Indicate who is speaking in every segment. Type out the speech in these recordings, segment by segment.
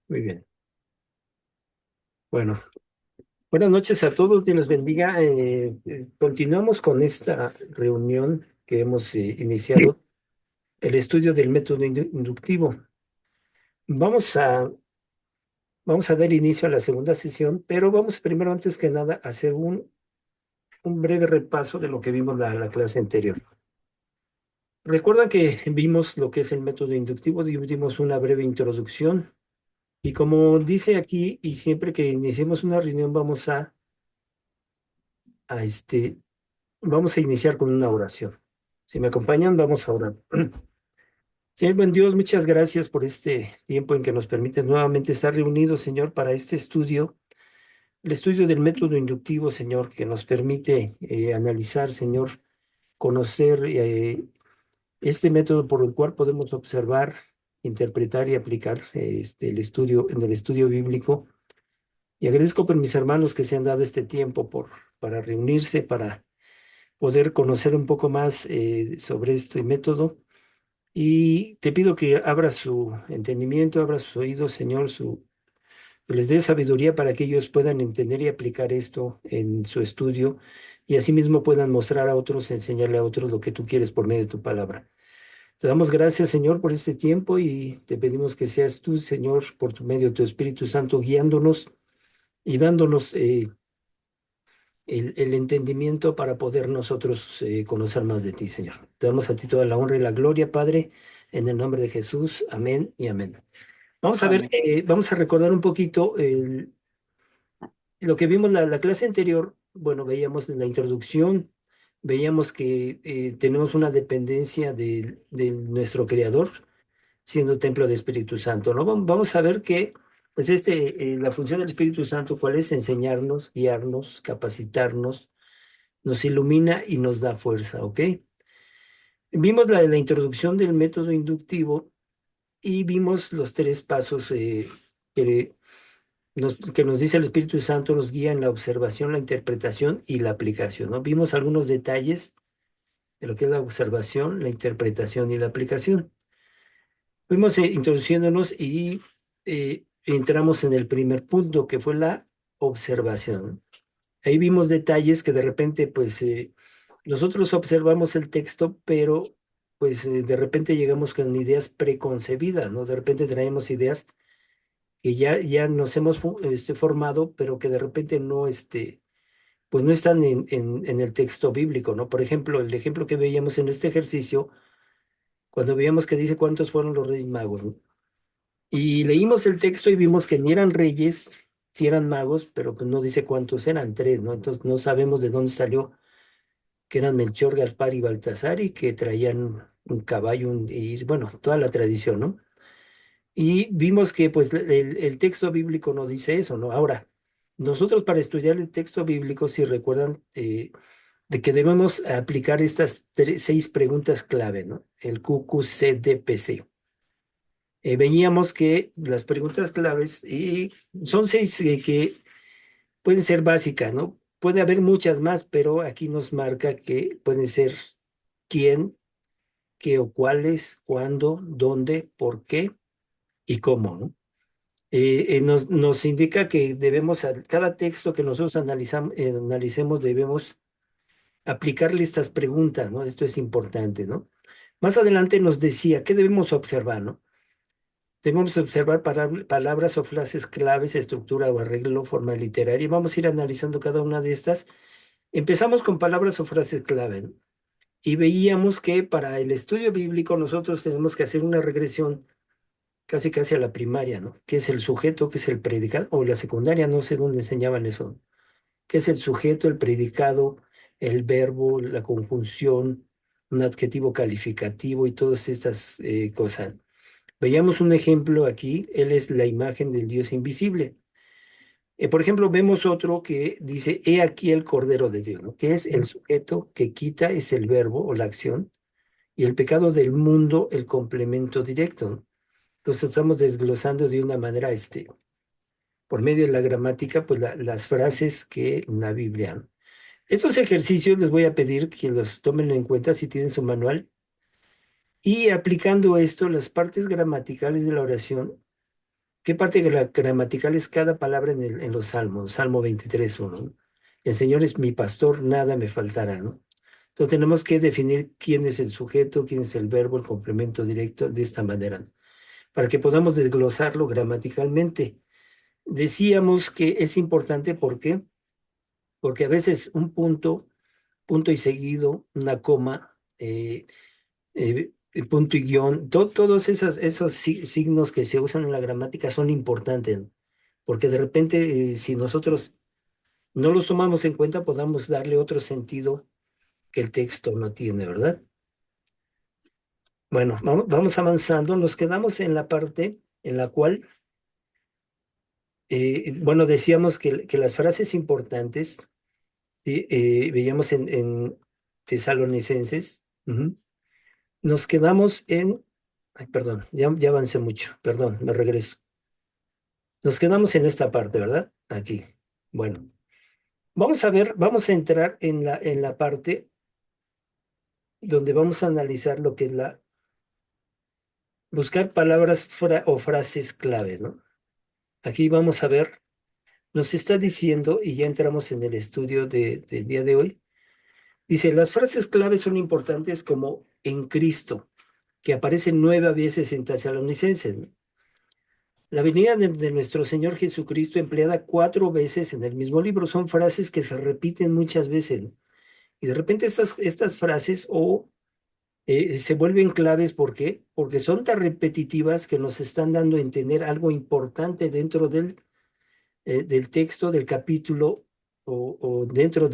Speaker 1: Muy bien. Bueno, buenas noches a todos. Dios les bendiga. Continuamos con esta reunión que hemos iniciado, el estudio del método inductivo. Vamos a, vamos a dar inicio a la segunda sesión, pero vamos primero, antes que nada, a hacer un breve repaso de lo que vimos la clase anterior. Recuerdan que vimos lo que es el método inductivo, dimos una breve introducción y como dice aquí, y siempre que iniciemos una reunión a este, vamos a iniciar con una oración. Si me acompañan, vamos a orar. Señor buen Dios, muchas gracias por este tiempo en que nos permites nuevamente estar reunidos, Señor, para este estudio, el estudio del método inductivo, Señor, que nos permite analizar, Señor, conocer este método por el cual podemos observar, interpretar y aplicar el estudio en el estudio bíblico. Y agradezco por mis hermanos que se han dado este tiempo para reunirse, para poder conocer un poco más sobre este método. Y te pido que abra su entendimiento, abra sus oídos, Señor, que les dé sabiduría para que ellos puedan entender y aplicar esto en su estudio y asimismo puedan mostrar a otros, enseñarle a otros lo que tú quieres por medio de tu palabra. Te damos gracias, Señor, por este tiempo y te pedimos que seas tú, Señor, por tu medio de tu Espíritu Santo, guiándonos y dándonos el entendimiento para poder nosotros conocer más de ti, Señor. Te damos a ti toda la honra y la gloria, Padre, en el nombre de Jesús. Amén y amén. Vamos a ver,
Speaker 2: Amén.
Speaker 1: vamos a recordar un poquito lo que vimos la clase anterior. Bueno, veíamos en la introducción, veíamos que tenemos una dependencia de nuestro Creador, siendo templo del Espíritu Santo, ¿no? Vamos a ver que, pues, la función del Espíritu Santo, ¿cuál es? Enseñarnos, guiarnos, capacitarnos, nos ilumina y nos da fuerza, ¿ok? Vimos la introducción del método inductivo y vimos los tres pasos que que nos dice el Espíritu Santo, nos guía en la observación, la interpretación y la aplicación, ¿no? Vimos algunos detalles de lo que es la observación, la interpretación y la aplicación. Fuimos introduciéndonos y entramos en el primer punto, que fue la observación. Ahí vimos detalles que de repente, pues, nosotros observamos el texto, pero pues de repente llegamos con ideas preconcebidas, ¿no? De repente traemos ideas que ya nos hemos formado, pero que de repente no, pues no están en el texto bíblico, ¿no? Por ejemplo, el ejemplo que veíamos en este ejercicio, cuando veíamos que dice cuántos fueron los reyes magos, ¿no? Y leímos el texto y vimos que ni eran reyes, sí eran magos, pero pues no dice cuántos eran, tres, ¿no? Entonces no sabemos de dónde salió que eran Melchor, Gaspar y Baltasar y que traían un caballo y bueno, toda la tradición, ¿no? Y vimos que pues el texto bíblico no dice eso, ¿no? Ahora, nosotros para estudiar el texto bíblico, si recuerdan, de que debemos aplicar estas seis preguntas clave, ¿no? El QQCDPC. Veíamos que las preguntas claves y son seis que pueden ser básicas, ¿no? Puede haber muchas más, pero aquí nos marca que pueden ser quién, qué o cuáles, cuándo, dónde, por qué y cómo, ¿no? Nos indica que debemos, a cada texto que nosotros analicemos, debemos aplicarle estas preguntas, ¿no? Esto es importante, ¿no? Más adelante nos decía, ¿qué debemos observar, ¿no? Debemos observar palabras o frases claves, estructura o arreglo, forma literaria. Y vamos a ir analizando cada una de estas. Empezamos con palabras o frases clave, ¿no? Y veíamos que para el estudio bíblico nosotros tenemos que hacer una regresión casi casi a la primaria, ¿no? ¿Qué es el sujeto? ¿Qué es el predicado? O la secundaria, no sé dónde enseñaban eso. ¿Qué es el sujeto, el predicado, el verbo, la conjunción, un adjetivo calificativo y todas estas cosas? Veíamos un ejemplo aquí, él es la imagen del Dios invisible. Por ejemplo, vemos otro que dice, he aquí el Cordero de Dios, ¿no? Que es el sujeto que quita, es el verbo o la acción, y el pecado del mundo, el complemento directo, ¿no? Entonces estamos desglosando de una manera, por medio de la gramática, pues las frases que en la Biblia, ¿no? Estos ejercicios les voy a pedir que los tomen en cuenta si tienen su manual y aplicando esto, las partes gramaticales de la oración ¿Qué parte gramatical es cada palabra en los salmos? Salmo 23:1, ¿no? El Señor es mi pastor, nada me faltará, ¿no? Entonces tenemos que definir quién es el sujeto, quién es el verbo, el complemento directo de esta manera, ¿no? Para que podamos desglosarlo gramaticalmente. Decíamos que es importante, ¿por qué? Porque a veces un punto, punto y seguido, una coma, punto y guión, todos esos signos que se usan en la gramática son importantes, ¿no? Porque de repente, si nosotros no los tomamos en cuenta, podamos darle otro sentido que el texto no tiene, ¿verdad? Bueno, vamos avanzando, nos quedamos en la parte en la cual, bueno, decíamos que las frases importantes, ¿sí? Veíamos en Tesalonicenses, ujú. Nos quedamos en, ay, perdón, ya avancé mucho, perdón, me regreso. Nos quedamos en esta parte, ¿verdad? Aquí. Bueno, vamos a ver, vamos a entrar en la parte donde vamos a analizar lo que es buscar palabras o frases clave, ¿no? Aquí vamos a ver, nos está diciendo, y ya entramos en el estudio del día de hoy, dice, las frases claves son importantes como en Cristo, que aparecen 9 veces en Tesalonicenses, ¿no? La venida de nuestro Señor Jesucristo empleada 4 veces en el mismo libro. Son frases que se repiten muchas veces, ¿no? Y de repente estas frases se vuelven claves. ¿Por qué? Porque son tan repetitivas que nos están dando a entender algo importante dentro del texto, del capítulo, o dentro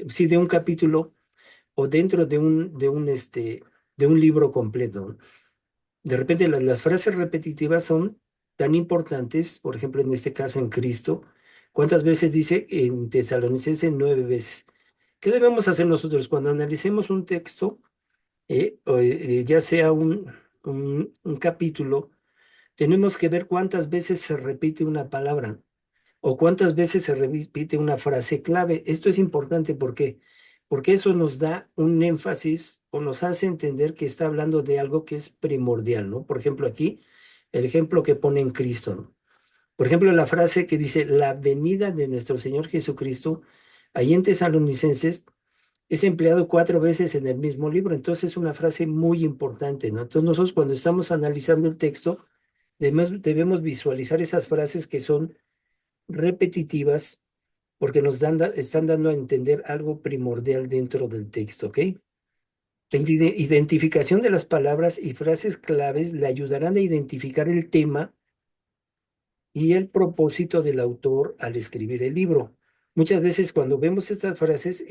Speaker 1: sí, de un capítulo, o dentro de un libro completo, ¿no? De repente las frases repetitivas son tan importantes, por ejemplo, en este caso en Cristo. ¿Cuántas veces dice en Tesalonicenses? 9 veces. ¿Qué debemos hacer nosotros cuando analicemos un texto, ya sea un capítulo? Tenemos que ver cuántas veces se repite una palabra o cuántas veces se repite una frase clave. Esto es importante, ¿por qué? Porque eso nos da un énfasis o nos hace entender que está hablando de algo que es primordial, ¿no? Por ejemplo, aquí, el ejemplo que pone en Cristo, ¿no? Por ejemplo, la frase que dice, la venida de nuestro Señor Jesucristo, ahí en Tesalonicenses, es empleado 4 veces en el mismo libro. Entonces, es una frase muy importante, ¿no? Entonces, nosotros cuando estamos analizando el texto, debemos visualizar esas frases que son repetitivas porque están dando a entender algo primordial dentro del texto, ¿ok? La identificación de las palabras y frases claves le ayudarán a identificar el tema y el propósito del autor al escribir el libro. Muchas veces cuando vemos estas frases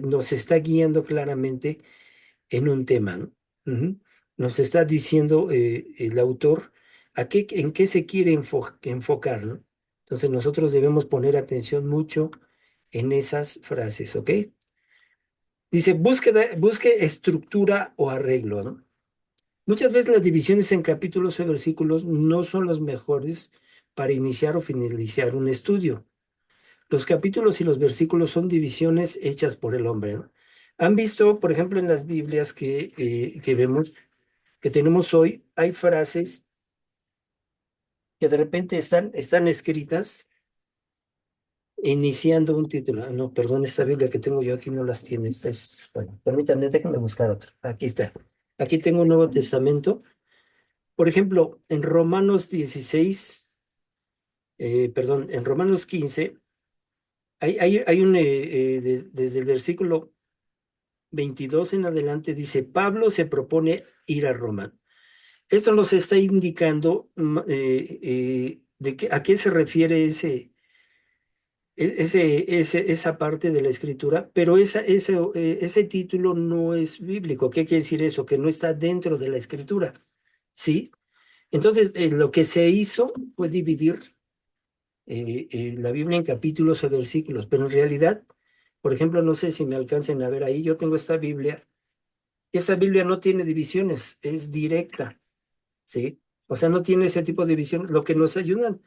Speaker 1: nos está guiando claramente en un tema, ¿no? Ujú. Nos está diciendo el autor en qué se quiere enfocar, ¿no? Entonces nosotros debemos poner atención mucho en esas frases, ¿ok? Dice, busque estructura o arreglo, ¿no? Muchas veces las divisiones en capítulos o versículos no son los mejores para iniciar o finalizar un estudio. Los capítulos y los versículos son divisiones hechas por el hombre, ¿no? Han visto, por ejemplo, en las Biblias que vemos, que tenemos hoy, hay frases que de repente están escritas iniciando un título. Ah, no, perdón, esta Biblia que tengo yo aquí no las tiene. Esta es, bueno, permítanme, déjenme buscar otra. Aquí está. Aquí tengo un Nuevo Testamento. Por ejemplo, en Romanos 16, perdón, en Romanos 15, hay desde el versículo 22 en adelante, dice, Pablo se propone ir a Roma. Esto nos está indicando a qué se refiere esa parte de la escritura, pero ese título no es bíblico. ¿Qué quiere decir eso? Que no está dentro de la escritura, ¿sí? Entonces, lo que se hizo fue dividir la Biblia en capítulos o versículos, pero en realidad, por ejemplo, no sé si me alcancen a ver ahí, yo tengo esta Biblia, y esta Biblia no tiene divisiones, es directa, ¿sí? O sea, no tiene ese tipo de división. Lo que nos ayudan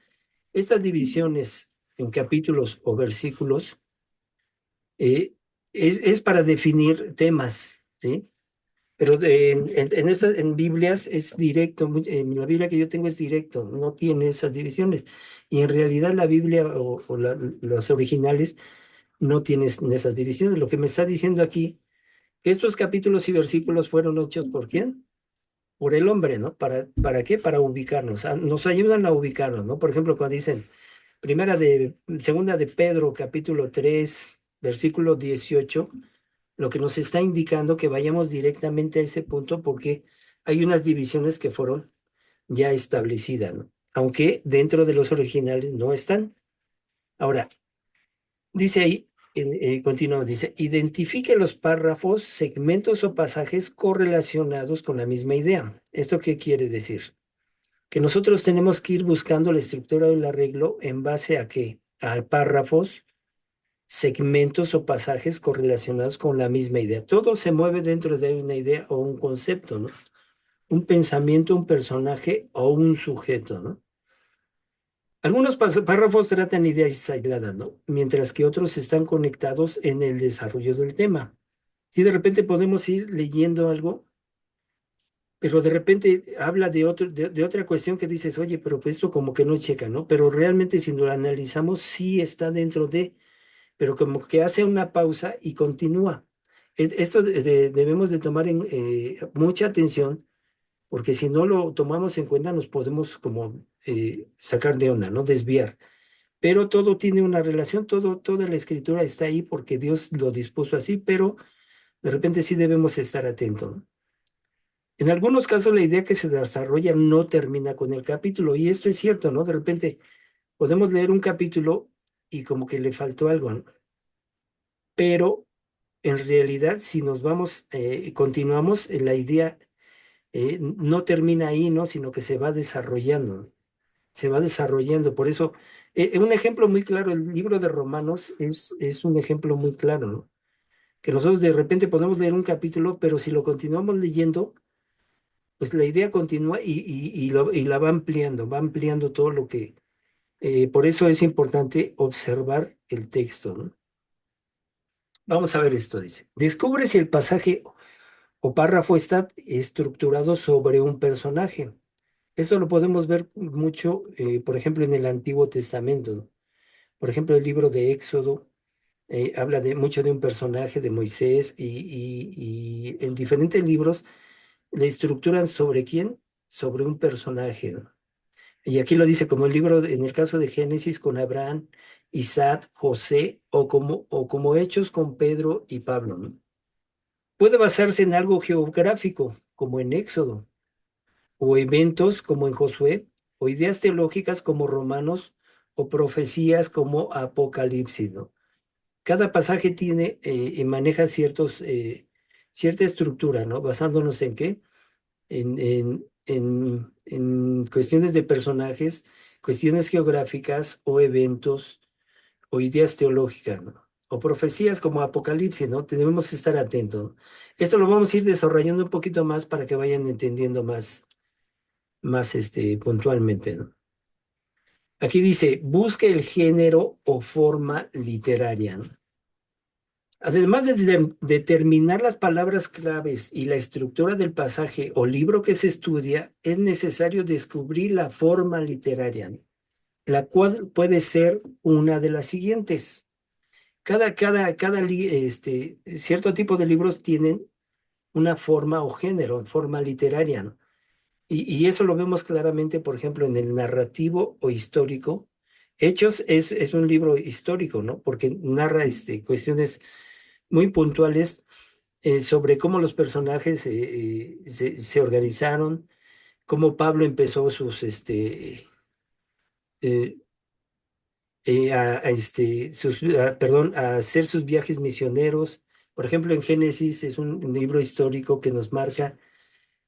Speaker 1: estas divisiones en capítulos o versículos eh, es para definir temas, ¿sí? Pero en Biblias es directo, en la Biblia que yo tengo es directo, no tiene esas divisiones. Y en realidad la Biblia o los originales no tienen esas divisiones. Lo que me está diciendo aquí, que estos capítulos y versículos fueron hechos ¿por quién? Por el hombre, ¿no? ¿Para qué? Para ubicarnos. Nos ayudan a ubicarnos, ¿no? Por ejemplo, cuando dicen segunda de Pedro, capítulo 3 versículo 18, lo que nos está indicando que vayamos directamente a ese punto porque hay unas divisiones que fueron ya establecidas, ¿no? Aunque dentro de los originales no están. Ahora, dice ahí, continúa, dice, identifique los párrafos, segmentos o pasajes correlacionados con la misma idea. ¿Esto qué quiere decir? Que nosotros tenemos que ir buscando la estructura del arreglo en base a qué? A párrafos, segmentos o pasajes correlacionados con la misma idea. Todo se mueve dentro de una idea o un concepto, ¿no? Un pensamiento, un personaje o un sujeto, ¿no? Algunos párrafos tratan ideas aisladas, ¿no? Mientras que otros están conectados en el desarrollo del tema. Si de repente podemos ir leyendo algo, pero de repente habla de otra cuestión que dices, oye, pero pues esto como que no checa, ¿no? Pero realmente si lo analizamos, sí está dentro de, pero como que hace una pausa y continúa. Esto debemos de tomar mucha atención, porque si no lo tomamos en cuenta nos podemos como sacar de onda, ¿no? Desviar. Pero todo tiene una relación, toda la escritura está ahí porque Dios lo dispuso así, pero de repente sí debemos estar atentos, ¿no? En algunos casos la idea que se desarrolla no termina con el capítulo, y esto es cierto, ¿no? De repente podemos leer un capítulo y como que le faltó algo, ¿no? Pero en realidad, si nos vamos, continuamos, la idea no termina ahí, ¿no? Sino que se va desarrollando, ¿no? Se va desarrollando. Por eso, un ejemplo muy claro, el libro de Romanos es un ejemplo muy claro, ¿no? Que nosotros de repente podemos leer un capítulo, pero si lo continuamos leyendo, pues la idea continúa y la va ampliando todo lo que... por eso es importante observar el texto, ¿no? Vamos a ver esto, dice. Descubre si el pasaje o párrafo está estructurado sobre un personaje. Esto lo podemos ver mucho, por ejemplo, en el Antiguo Testamento, ¿no? Por ejemplo, el libro de Éxodo habla mucho de un personaje de Moisés y en diferentes libros le estructuran sobre quién, sobre un personaje, ¿no? Y aquí lo dice como el libro, en el caso de Génesis con Abraham, Isaac, José o como Hechos con Pedro y Pablo, ¿no? Puede basarse en algo geográfico, como en Éxodo, o eventos como en Josué, o ideas teológicas como Romanos, o profecías como Apocalipsis, ¿no? Cada pasaje tiene y maneja cierta estructura, ¿no? Basándonos en qué? En cuestiones de personajes, cuestiones geográficas o eventos o ideas teológicas, ¿no? O profecías como Apocalipsis, ¿no? Debemos estar atentos, ¿no? Esto lo vamos a ir desarrollando un poquito más para que vayan entendiendo más puntualmente, ¿no? Aquí dice, busque el género o forma literaria, ¿no? Además de determinar las palabras claves y la estructura del pasaje o libro que se estudia, es necesario descubrir la forma literaria, ¿no? La cual puede ser una de las siguientes. Cierto tipo de libros tienen una forma o género, forma literaria, ¿no? Y eso lo vemos claramente, por ejemplo, en el narrativo o histórico. Hechos es un libro histórico, ¿no? Porque narra cuestiones muy puntuales sobre cómo los personajes se organizaron, cómo Pablo empezó eh, perdón, a hacer sus viajes misioneros. Por ejemplo, en Génesis es un libro histórico que nos marca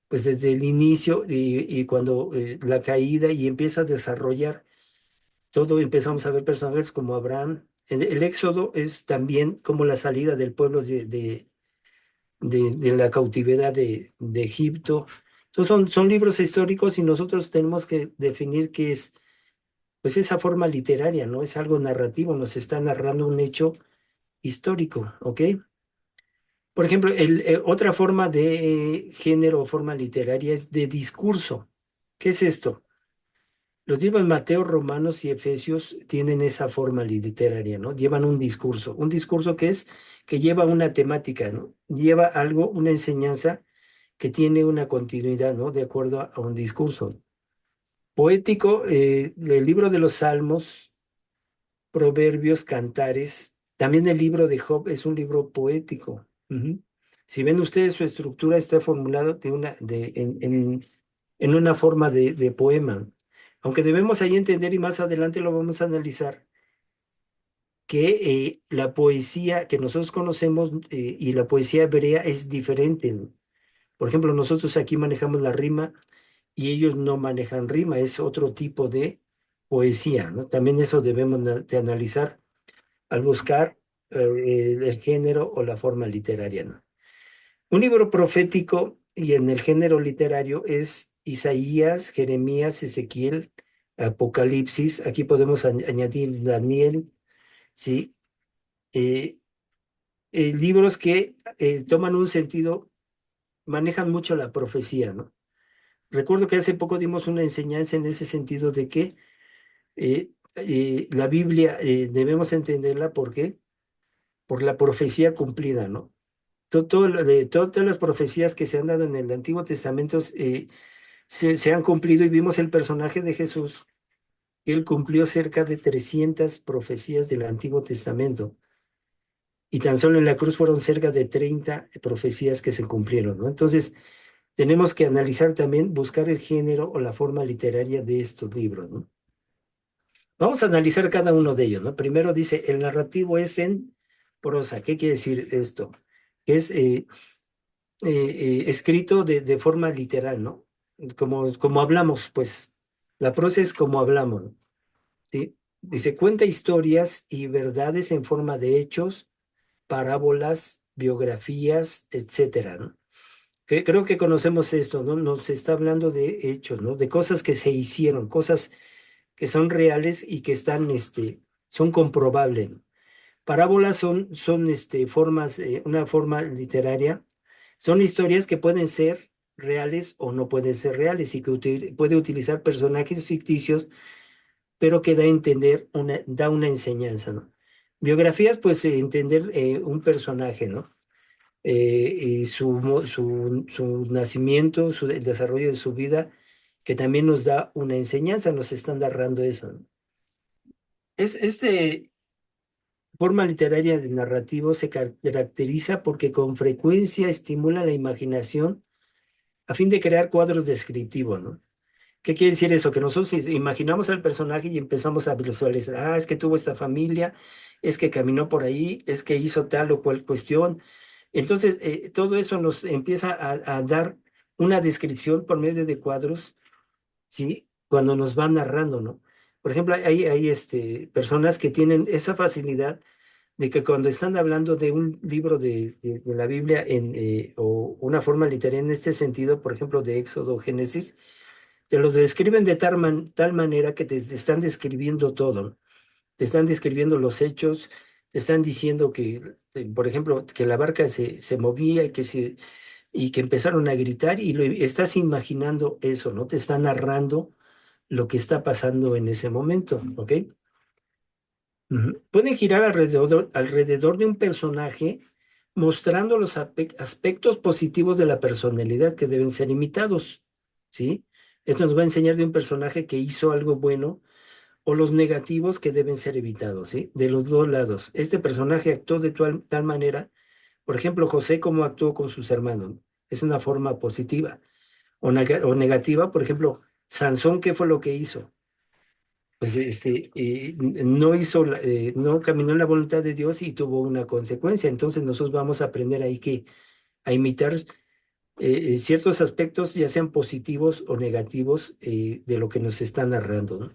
Speaker 1: pues desde el inicio y cuando la caída y empieza a desarrollar todo, empezamos a ver personajes como Abraham. El Éxodo es también como la salida del pueblo de la cautividad de Egipto. Entonces son libros históricos y nosotros tenemos que definir qué es, pues esa forma literaria, ¿no? Es algo narrativo, nos está narrando un hecho histórico, ¿ok? Por ejemplo, otra forma de género o forma literaria es de discurso. ¿Qué es esto? Los libros Mateo, Romanos y Efesios tienen esa forma literaria, ¿no? Llevan un discurso que lleva una temática, ¿no? Lleva algo, una enseñanza que tiene una continuidad, ¿no? De acuerdo a un discurso. Poético, el libro de los Salmos, Proverbios, Cantares, también el libro de Job es un libro poético. Ujú. Si ven ustedes, su estructura está formulada en una forma de poema. Aunque debemos ahí entender, y más adelante lo vamos a analizar, que la poesía que nosotros conocemos y la poesía hebrea es diferente, ¿no? Por ejemplo, nosotros aquí manejamos la rima y ellos no manejan rima, es otro tipo de poesía, ¿no? También eso debemos de analizar al buscar el género o la forma literaria, ¿no? Un libro profético y en el género literario es Isaías, Jeremías, Ezequiel, Apocalipsis. Aquí podemos añadir Daniel, ¿sí? Eh, libros que toman un sentido, manejan mucho la profecía, ¿no? Recuerdo que hace poco dimos una enseñanza en ese sentido de que la Biblia debemos entenderla porque por la profecía cumplida, ¿no? Todas las profecías que se han dado en el Antiguo Testamento se han cumplido y vimos el personaje de Jesús, que él cumplió cerca de 300 profecías del Antiguo Testamento y tan solo en la cruz fueron cerca de 30 profecías que se cumplieron, ¿no? Entonces, tenemos que analizar también, buscar el género o la forma literaria de estos libros, ¿no? Vamos a analizar cada uno de ellos, ¿no? Primero dice, el narrativo es en prosa. ¿Qué quiere decir esto? Que es escrito de forma literal, ¿no? Como hablamos, pues. La prosa es como hablamos, ¿no? ¿Sí? Dice, cuenta historias y verdades en forma de hechos, parábolas, biografías, etcétera, ¿no? Creo que conocemos esto, ¿no? Nos está hablando de hechos, ¿no? De cosas que se hicieron, cosas que son reales y que son comprobables, ¿no? Parábolas son formas, una forma literaria. Son historias que pueden ser reales o no pueden ser reales y que puede utilizar personajes ficticios, pero que da a entender da una enseñanza, ¿no? Biografías, pues entender un personaje, ¿no? Y su nacimiento, el desarrollo de su vida, que también nos da una enseñanza, nos están narrando eso, ¿no? Este forma literaria de narrativo se caracteriza porque con frecuencia estimula la imaginación a fin de crear cuadros descriptivos, ¿no? ¿Qué quiere decir eso? Que nosotros imaginamos al personaje y empezamos a visualizar, es que tuvo esta familia, es que caminó por ahí, es que hizo tal o cual cuestión. Entonces, todo eso nos empieza a dar una descripción por medio de cuadros, ¿sí? Cuando nos van narrando, ¿no? Por ejemplo, hay personas que tienen esa facilidad de que cuando están hablando de un libro de la Biblia o una forma literaria en este sentido, por ejemplo, de Éxodo, Génesis, te los describen de tal manera que te están describiendo todo, ¿no? Te están describiendo los hechos, te están diciendo que, por ejemplo, que la barca se movía y que empezaron a gritar y estás imaginando eso, ¿no? Te está narrando lo que está pasando en ese momento, ¿ok? Ujú. Pueden girar alrededor de un personaje mostrando los aspectos positivos de la personalidad que deben ser imitados, ¿sí? Esto nos va a enseñar de un personaje que hizo algo bueno o los negativos que deben ser evitados, ¿sí? De los dos lados. Este personaje actuó de tal manera, por ejemplo, José, cómo actuó con sus hermanos. Es una forma positiva. O negativa, por ejemplo, Sansón, ¿qué fue lo que hizo? Pues no caminó en la voluntad de Dios y tuvo una consecuencia. Entonces nosotros vamos a aprender ahí a imitar ciertos aspectos, ya sean positivos o negativos, de lo que nos está narrando, ¿no?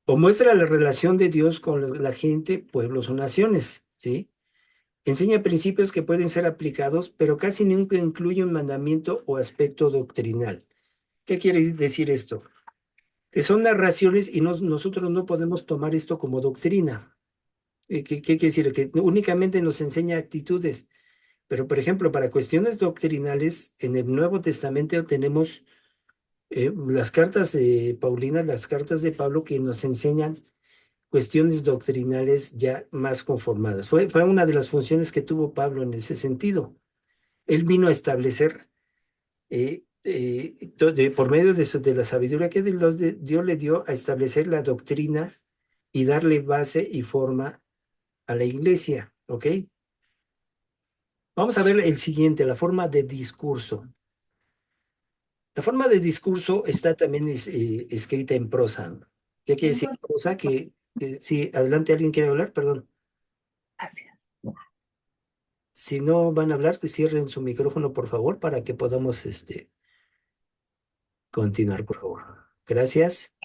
Speaker 1: O muestra la relación de Dios con la gente, pueblos o naciones, ¿sí? Enseña principios que pueden ser aplicados, pero casi nunca incluye un mandamiento o aspecto doctrinal. ¿Qué quiere decir esto? Que son narraciones y nosotros no podemos tomar esto como doctrina. ¿Qué quiere decir? Que únicamente nos enseña actitudes, Pero, por ejemplo, para cuestiones doctrinales, en el Nuevo Testamento tenemos las cartas de Paulina, las cartas de Pablo que nos enseñan cuestiones doctrinales ya más conformadas. Fue una de las funciones que tuvo Pablo en ese sentido. Él vino a establecer, por medio de la sabiduría que Dios le dio, a establecer la doctrina y darle base y forma a la iglesia, ¿ok? Vamos a ver el siguiente, la forma de discurso. La forma de discurso está también escrita en prosa, ¿no? ¿Qué quiere decir prosa? Sí, adelante, ¿alguien quiere hablar? Perdón.
Speaker 2: Gracias.
Speaker 1: Si no van a hablar, cierren su micrófono, por favor, para que podamos continuar, por favor. Gracias.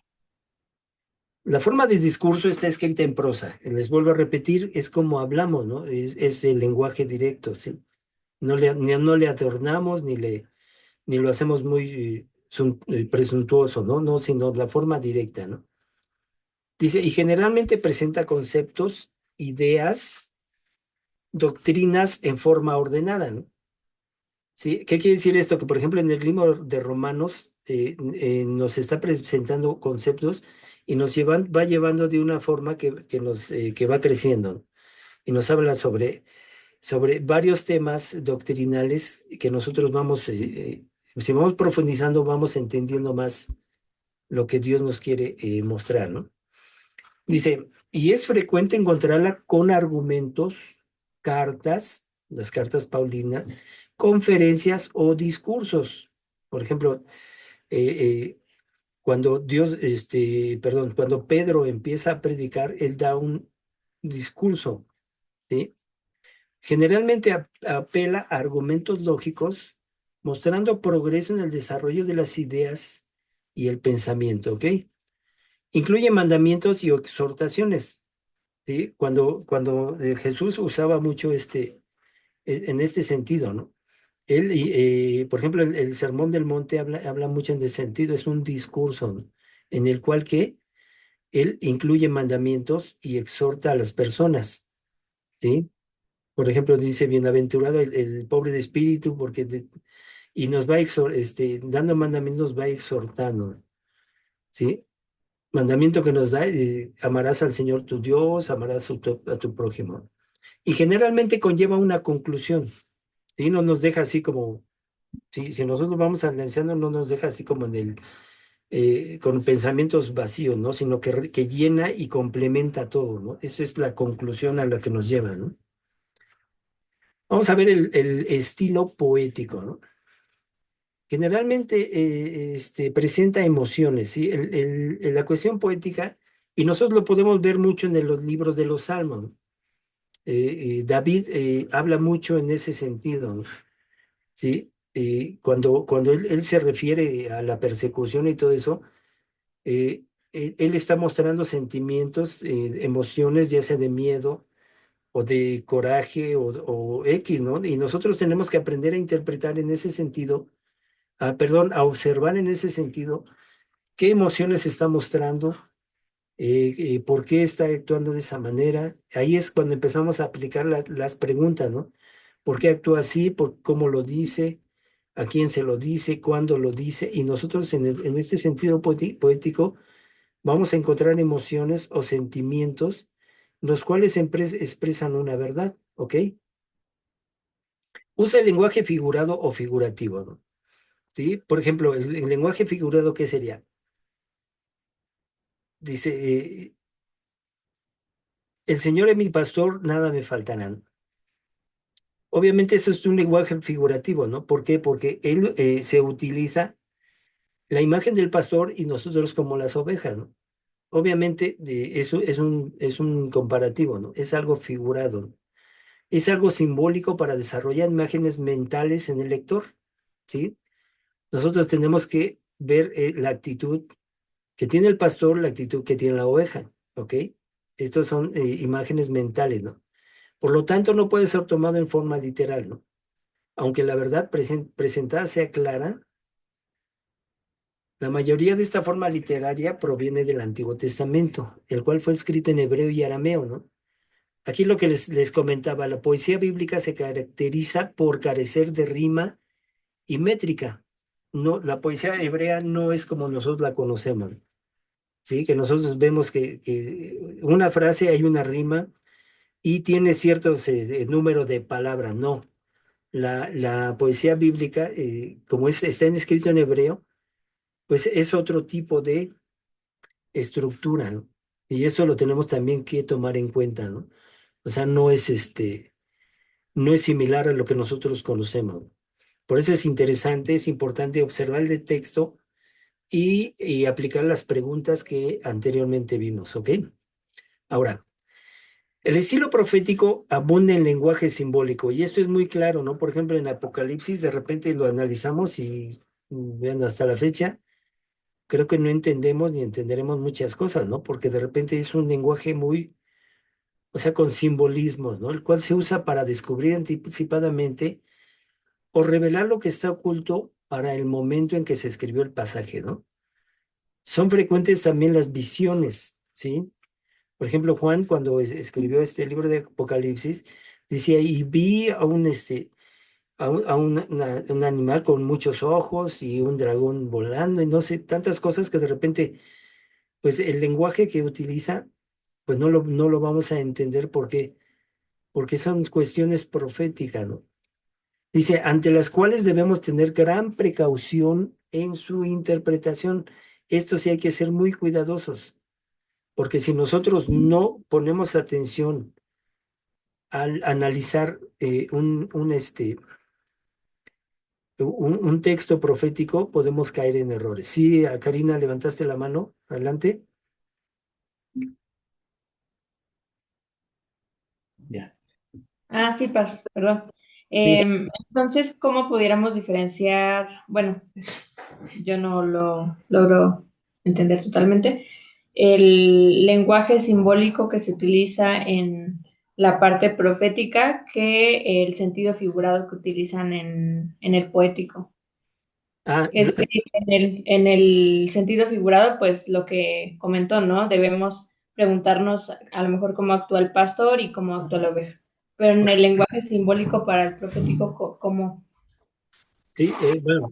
Speaker 1: La forma de discurso está escrita en prosa. Les vuelvo a repetir, es como hablamos, ¿no? Es el lenguaje directo, ¿sí? No le adornamos ni lo hacemos muy presuntuoso, ¿no? No, sino la forma directa, ¿no? Dice, y generalmente presenta conceptos, ideas, doctrinas en forma ordenada, ¿no? ¿Sí? ¿Qué quiere decir esto? Que, por ejemplo, en el libro de Romanos nos está presentando conceptos y va llevando de una forma que va creciendo, ¿no? Y nos habla sobre varios temas doctrinales que nosotros si vamos profundizando, vamos entendiendo más lo que Dios nos quiere mostrar, ¿no? Dice, y es frecuente encontrarla con argumentos, cartas, las cartas paulinas, conferencias o discursos. Por ejemplo, eh, cuando cuando Pedro empieza a predicar, él da un discurso, ¿sí? Generalmente apela a argumentos lógicos, mostrando progreso en el desarrollo de las ideas y el pensamiento, ¿ok? Incluye mandamientos y exhortaciones. ¿Sí? Cuando Jesús usaba mucho en este sentido, ¿no? Por ejemplo, el Sermón del Monte habla mucho en ese sentido, es un discurso, ¿no? En el cual que él incluye mandamientos y exhorta a las personas, ¿sí? Por ejemplo, dice, bienaventurado el pobre de espíritu, y nos va dando mandamientos, va exhortando, ¿sí? Mandamiento que nos da, amarás al Señor tu Dios, amarás a tu prójimo. Y generalmente conlleva una conclusión, ¿sí? No nos deja así como, si nosotros vamos analizando, no nos deja así como con pensamientos vacíos, ¿no? Sino que llena y complementa todo, ¿no? Esa es la conclusión a la que nos lleva, ¿no? Vamos a ver el estilo poético, ¿no? Generalmente presenta emociones, ¿sí? La cuestión poética, y nosotros lo podemos ver mucho en los libros de los Salmos, ¿no? David habla mucho en ese sentido, ¿no? ¿Sí? Cuando él se refiere a la persecución y todo eso, él está mostrando sentimientos, emociones, ya sea de miedo o de coraje o X, ¿no? Y nosotros tenemos que aprender a interpretar en ese sentido, perdón, a observar en ese sentido qué emociones está mostrando, por qué está actuando de esa manera. Ahí es cuando empezamos a aplicar las preguntas, ¿no? ¿Por qué actúa así? ¿Por cómo lo dice? ¿A quién se lo dice? ¿Cuándo lo dice? Y nosotros en este sentido poético vamos a encontrar emociones o sentimientos los cuales expresan una verdad, ¿ok? Usa el lenguaje figurado o figurativo, ¿no? ¿Sí? Por ejemplo, el lenguaje figurado, ¿qué sería? Dice, el Señor es mi pastor, nada me faltará. Obviamente eso es un lenguaje figurativo, ¿no? ¿Por qué? Porque él se utiliza la imagen del pastor y nosotros como las ovejas, ¿no? Obviamente eso es un comparativo, ¿no? Es algo figurado, ¿no? Es algo simbólico para desarrollar imágenes mentales en el lector, ¿sí? Nosotros tenemos que ver la actitud que tiene el pastor, la actitud que tiene la oveja, ¿ok? Estos son imágenes mentales, ¿no? Por lo tanto, no puede ser tomado en forma literal, ¿no? Aunque la verdad presentada sea clara, la mayoría de esta forma literaria proviene del Antiguo Testamento, el cual fue escrito en hebreo y arameo, ¿no? Aquí lo que les comentaba, la poesía bíblica se caracteriza por carecer de rima y métrica. No, la poesía hebrea no es como nosotros la conocemos, ¿sí? Que nosotros vemos que una frase hay una rima y tiene ciertos número de palabras. No, la poesía bíblica, como está escrito en hebreo, pues es otro tipo de estructura, ¿no? Y eso lo tenemos también que tomar en cuenta, ¿no? O sea, no es similar a lo que nosotros conocemos. Por eso es interesante, es importante observar el texto y aplicar las preguntas que anteriormente vimos, ¿ok? Ahora, el estilo profético abunda en lenguaje simbólico y esto es muy claro, ¿no? Por ejemplo, en Apocalipsis de repente lo analizamos y, bueno, hasta la fecha creo que no entendemos ni entenderemos muchas cosas, ¿no? Porque de repente es un lenguaje muy, o sea, con simbolismos, ¿no? El cual se usa para descubrir anticipadamente o revelar lo que está oculto para el momento en que se escribió el pasaje, ¿no? Son frecuentes también las visiones, ¿sí? Por ejemplo, Juan, cuando escribió este libro de Apocalipsis, decía, y vi a un animal con muchos ojos y un dragón volando y no sé, tantas cosas que de repente, pues el lenguaje que utiliza, pues no lo vamos a entender porque son cuestiones proféticas, ¿no? Dice, ante las cuales debemos tener gran precaución en su interpretación. Esto sí hay que ser muy cuidadosos, porque si nosotros no ponemos atención al analizar un texto profético, podemos caer en errores. Sí, Karina, levantaste la mano. Adelante. Ya.
Speaker 2: Ah, sí, perdón.
Speaker 1: Sí.
Speaker 2: Entonces, ¿cómo pudiéramos diferenciar? Bueno, yo no lo logro entender totalmente. El lenguaje simbólico que se utiliza en la parte profética que el sentido figurado que utilizan en el poético.
Speaker 1: Ah,
Speaker 2: Es decir, en el sentido figurado, pues lo que comentó, ¿no? Debemos preguntarnos a lo mejor cómo actúa el pastor y cómo actúa la oveja. Pero en el lenguaje simbólico para el profético, ¿cómo?
Speaker 1: sí, bueno,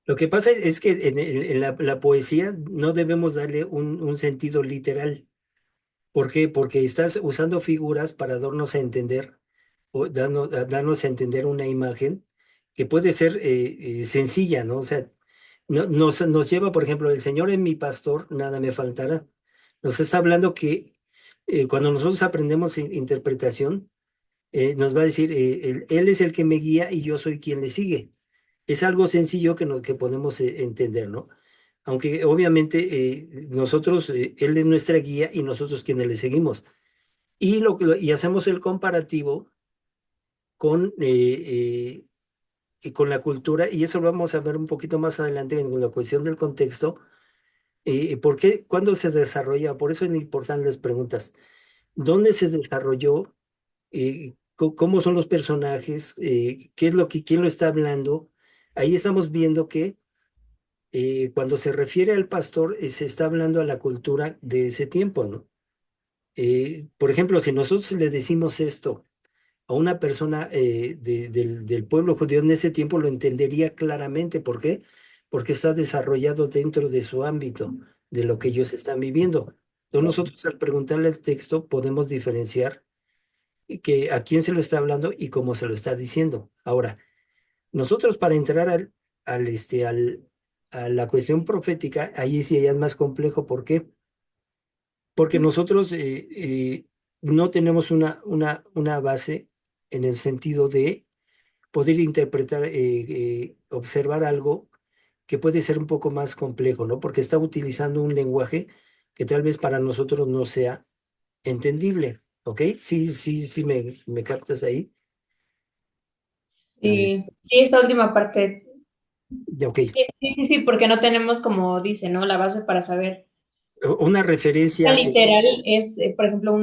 Speaker 1: lo que pasa es que en la poesía no debemos darle un sentido literal. ¿Por qué? Porque estás usando figuras para darnos a entender o darnos a entender una imagen que puede ser sencilla, ¿no? O sea, nos lleva, por ejemplo, el Señor es mi pastor, nada me faltará. Nos está hablando que cuando nosotros aprendemos interpretación, nos va a decir, él es el que me guía y yo soy quien le sigue. Es algo sencillo que podemos entender, ¿no? Aunque obviamente nosotros, Él es nuestra guía y nosotros quienes le seguimos. Y hacemos el comparativo con, y con la cultura, y eso lo vamos a ver un poquito más adelante en la cuestión del contexto. ¿Por qué? ¿Cuándo se desarrolla? Por eso es importante las preguntas. ¿Dónde se desarrolló? ¿Cómo son los personajes? ¿Qué es lo que, quién lo está hablando? Ahí estamos viendo que cuando se refiere al pastor, se está hablando a la cultura de ese tiempo, ¿no? Por ejemplo, si nosotros le decimos esto a una persona del pueblo judío en ese tiempo, lo entendería claramente. ¿Por qué? Porque está desarrollado dentro de su ámbito, de lo que ellos están viviendo. Entonces nosotros al preguntarle el texto podemos diferenciar que a quién se lo está hablando y cómo se lo está diciendo. Ahora, nosotros para entrar a la cuestión profética, ahí sí ya es más complejo. ¿Por qué? Porque nosotros no tenemos una base en el sentido de poder interpretar, observar algo que puede ser un poco más complejo, ¿no? Porque está utilizando un lenguaje que tal vez para nosotros no sea entendible, ¿ok? Sí, me captas ahí. A ver,
Speaker 2: Sí, sí, esa última parte.
Speaker 1: ok.
Speaker 2: Sí, porque no tenemos, como dice, ¿no? La base para saber.
Speaker 1: Una
Speaker 2: La
Speaker 1: referencia,
Speaker 2: literal es, por ejemplo,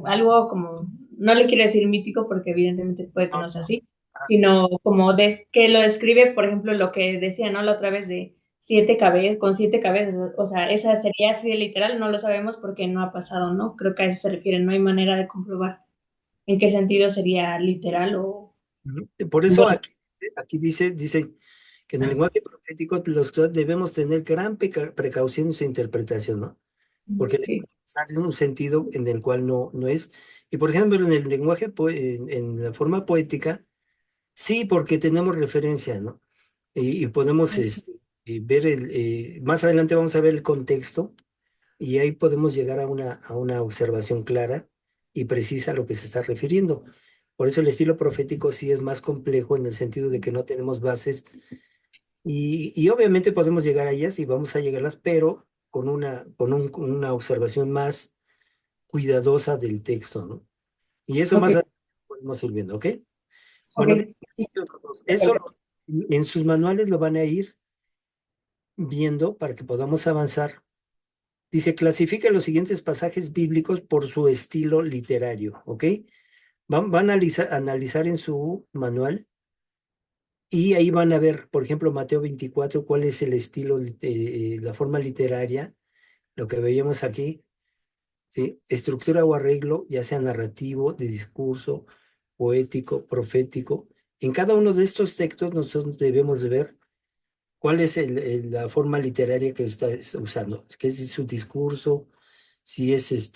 Speaker 2: algo como, no le quiero decir mítico porque evidentemente puede que no sea así, sino como que lo describe, por ejemplo, lo que decía, ¿no? La otra vez de siete cabezas, con siete cabezas. O sea, esa sería así de literal, no lo sabemos porque no ha pasado, ¿no? Creo que a eso se refiere, no hay manera de comprobar en qué sentido sería literal o
Speaker 1: Ujú. Por eso
Speaker 2: simbólico.
Speaker 1: aquí dice que en el lenguaje profético los que debemos tener gran precaución en su interpretación, ¿no? Porque le
Speaker 2: Ok,
Speaker 1: puede pasar en un sentido en el cual no es. Y por ejemplo, en el lenguaje, en la forma poética, sí, porque tenemos referencia, ¿no? Y podemos ver más adelante vamos a ver el contexto y ahí podemos llegar a una observación clara y precisa a lo que se está refiriendo. Por eso el estilo profético sí es más complejo en el sentido de que no tenemos bases y obviamente podemos llegar a ellas y vamos a llegarlas, pero con una observación más cuidadosa del texto, ¿no? Y eso
Speaker 2: ok,
Speaker 1: más adelante podemos ir viendo, ¿ok?
Speaker 2: ok.
Speaker 1: Bueno,
Speaker 2: Sí,
Speaker 1: esto en sus manuales lo van a ir viendo para que podamos avanzar. Dice, clasifica los siguientes pasajes bíblicos por su estilo literario, ¿ok? Van a analizar en su manual y ahí van a ver, por ejemplo, Mateo 24, cuál es el estilo, la forma literaria, lo que veíamos aquí, ¿sí? Estructura o arreglo, ya sea narrativo, de discurso, poético, profético. En cada uno de estos textos nosotros debemos de ver cuál es la forma literaria que está usando, qué es su discurso, si es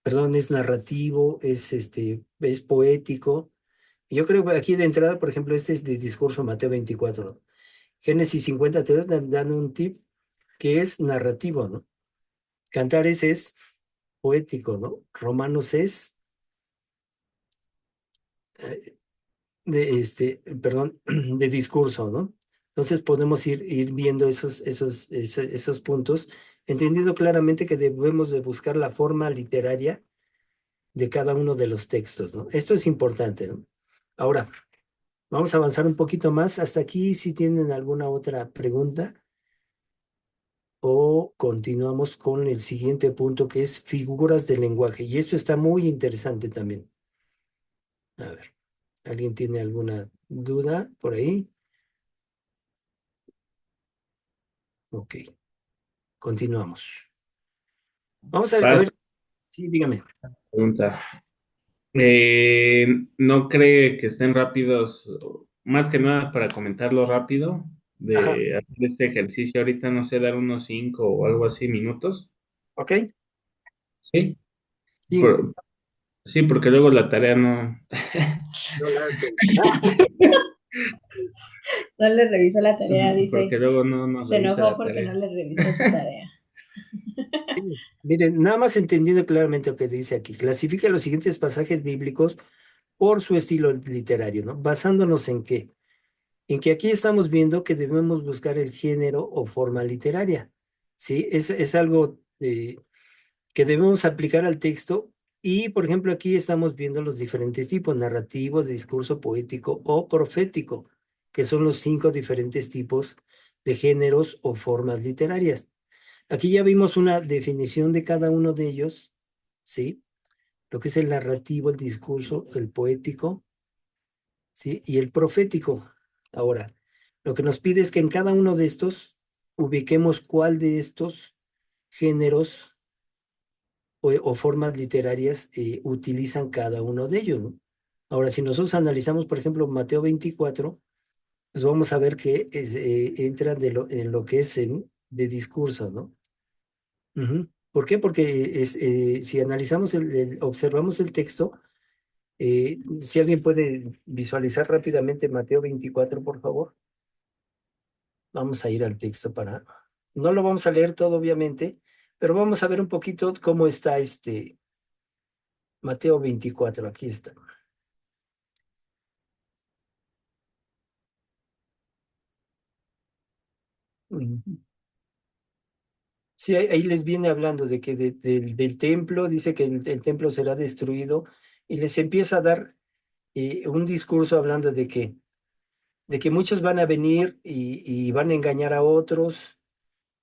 Speaker 1: perdón, es narrativo, es poético. Yo creo que aquí de entrada, por ejemplo, este es de discurso Mateo 24, ¿no? Génesis 53 dan un tip que es narrativo, ¿no? Cantares es poético, ¿no? Romanos es eh, perdón, de discurso, ¿no? Entonces podemos ir viendo esos puntos, entendiendo claramente que debemos de buscar la forma literaria de cada uno de los textos, ¿no? Esto es importante, ¿no? Ahora, vamos a avanzar un poquito más. Hasta aquí, si tienen alguna otra pregunta o continuamos con el siguiente punto que es figuras del lenguaje. Y esto está muy interesante también. A ver, ¿alguien tiene alguna duda por ahí? Ok, continuamos. Vamos a
Speaker 3: Para
Speaker 1: ver, sí, dígame.
Speaker 3: pregunta. ¿No cree que estén rápidos? Más que nada para comentarlo rápido,
Speaker 1: Ajá,
Speaker 3: de hacer este ejercicio ahorita, no sé, dar unos 5 o algo así minutos.
Speaker 1: ok,
Speaker 3: Sí,
Speaker 1: sí,
Speaker 3: Por- sí, porque luego la tarea no.
Speaker 1: no la hacen.
Speaker 2: no le revisó la tarea,
Speaker 3: Porque
Speaker 2: dice.
Speaker 3: luego no nos
Speaker 2: Se
Speaker 3: revisa
Speaker 2: enojó
Speaker 3: la
Speaker 2: porque no
Speaker 3: tarea.
Speaker 2: le revisó su tarea.
Speaker 1: Sí. Miren, nada más entendiendo claramente lo que dice aquí. Clasifica los siguientes pasajes bíblicos por su estilo literario, ¿no? Basándonos en qué. En que aquí estamos viendo que debemos buscar el género o forma literaria, ¿sí? Es algo que debemos aplicar al texto y, por ejemplo, aquí estamos viendo los diferentes tipos, narrativo, de discurso poético o profético, que son los 5 diferentes tipos de géneros o formas literarias. Aquí ya vimos una definición de cada uno de ellos, ¿sí? Lo que es el narrativo, el discurso, el poético, ¿sí? Y el profético. Ahora, lo que nos pide es que en cada uno de estos ubiquemos cuál de estos géneros o formas literarias utilizan cada uno de ellos, ¿no? Ahora, si nosotros analizamos, por ejemplo, Mateo 24, pues vamos a ver que entra en lo que es de discurso, ¿no? Ujú. ¿Por qué? Porque si analizamos, observamos el texto, si alguien puede visualizar rápidamente Mateo 24, por favor. Vamos a ir al texto para... No lo vamos a leer todo, obviamente, pero vamos a ver un poquito cómo está Mateo 24. Aquí está. Ujú. Sí, ahí les viene hablando de que del templo, dice que el templo será destruido y les empieza a dar un discurso hablando de que muchos van a venir y van a engañar a otros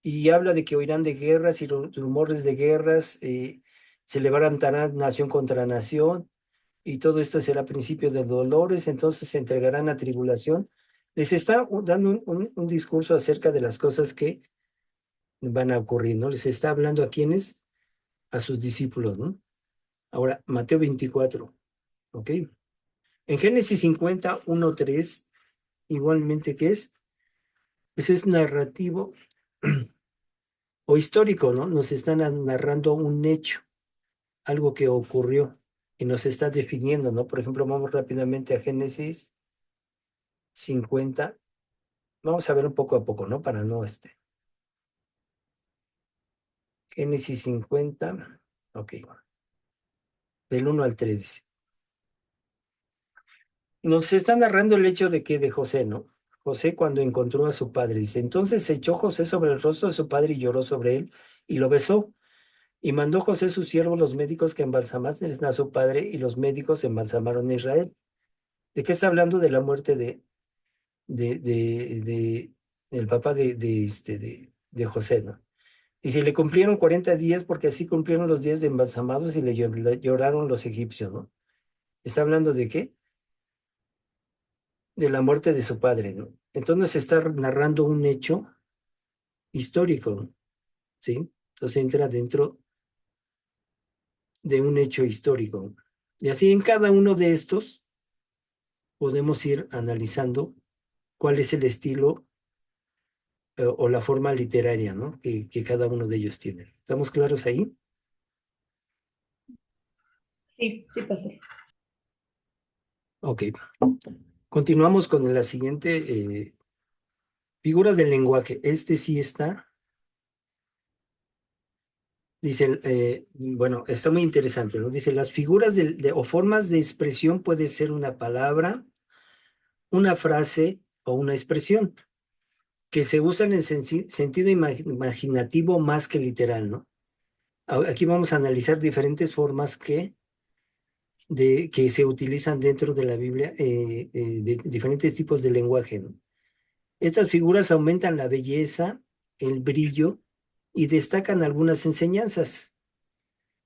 Speaker 1: y habla de que oirán de guerras y rumores de guerras, se levantará nación contra nación y todo esto será principio de dolores, entonces se entregarán a tribulación Les está dando un discurso acerca de las cosas que van a ocurrir, ¿no? Les está hablando a quienes, a sus discípulos, ¿no? Ahora, Mateo 24, ¿ok? En Génesis 50, 1, 3, igualmente, ¿qué es? Pues es narrativo o histórico, ¿no? Nos están narrando un hecho, algo que ocurrió y nos está definiendo, ¿no? Por ejemplo, vamos rápidamente a Génesis 50. Vamos a ver un poco a poco, ¿no? Para no Génesis 50, ok, del 1 al 3 dice. Nos está narrando el hecho de que de José, ¿no? José cuando encontró a su padre, dice, entonces se echó José sobre el rostro de su padre y lloró sobre él y lo besó. Y mandó José sus siervos, los médicos, que embalsamasen a su padre, y los médicos embalsamaron a Israel. ¿De qué está hablando? De la muerte del papá de José, ¿no? Y si le cumplieron 40 días, porque así cumplieron los días de embalsamados y le lloraron los egipcios, ¿no? ¿Está hablando de qué? De la muerte de su padre, ¿no? Entonces se está narrando un hecho histórico, ¿no? ¿Sí? Entonces entra dentro de un hecho histórico. Y así en cada uno de estos podemos ir analizando cuál es el estilo o la forma literaria, ¿no? Que cada uno de ellos tiene. ¿Estamos claros ahí?
Speaker 2: Sí, sí, pastor.
Speaker 1: Ok. Continuamos con la siguiente figura del lenguaje. Este sí está, dice, bueno, está muy interesante, ¿no? Dice, las figuras o formas de expresión puede ser una palabra, una frase o una expresión que se usan en sentido imaginativo más que literal, ¿no? Aquí vamos a analizar diferentes formas que se utilizan dentro de la Biblia, de diferentes tipos de lenguaje, ¿no? Estas figuras aumentan la belleza, el brillo y destacan algunas enseñanzas.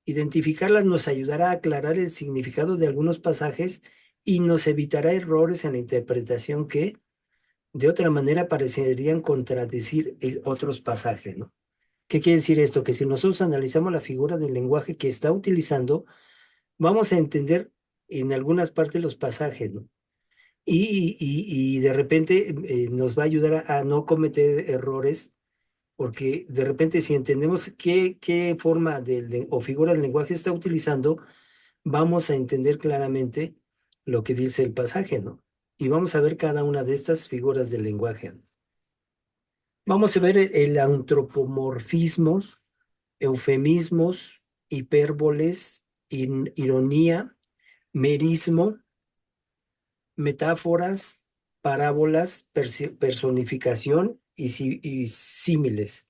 Speaker 1: Identificarlas nos ayudará a aclarar el significado de algunos pasajes y nos evitará errores en la interpretación que, de otra manera, parecerían contradecir otros pasajes, ¿no? ¿Qué quiere decir esto? Que si nosotros analizamos la figura del lenguaje que está utilizando, vamos a entender en algunas partes los pasajes, ¿no? Y de repente nos va a ayudar a no cometer errores, porque de repente si entendemos qué forma o figura del lenguaje está utilizando, vamos a entender claramente lo que dice el pasaje, ¿no? Y vamos a ver cada una de estas figuras del lenguaje. Vamos a ver el antropomorfismos, eufemismos, hipérboles, ironía, merismo, metáforas, parábolas, personificación y símiles.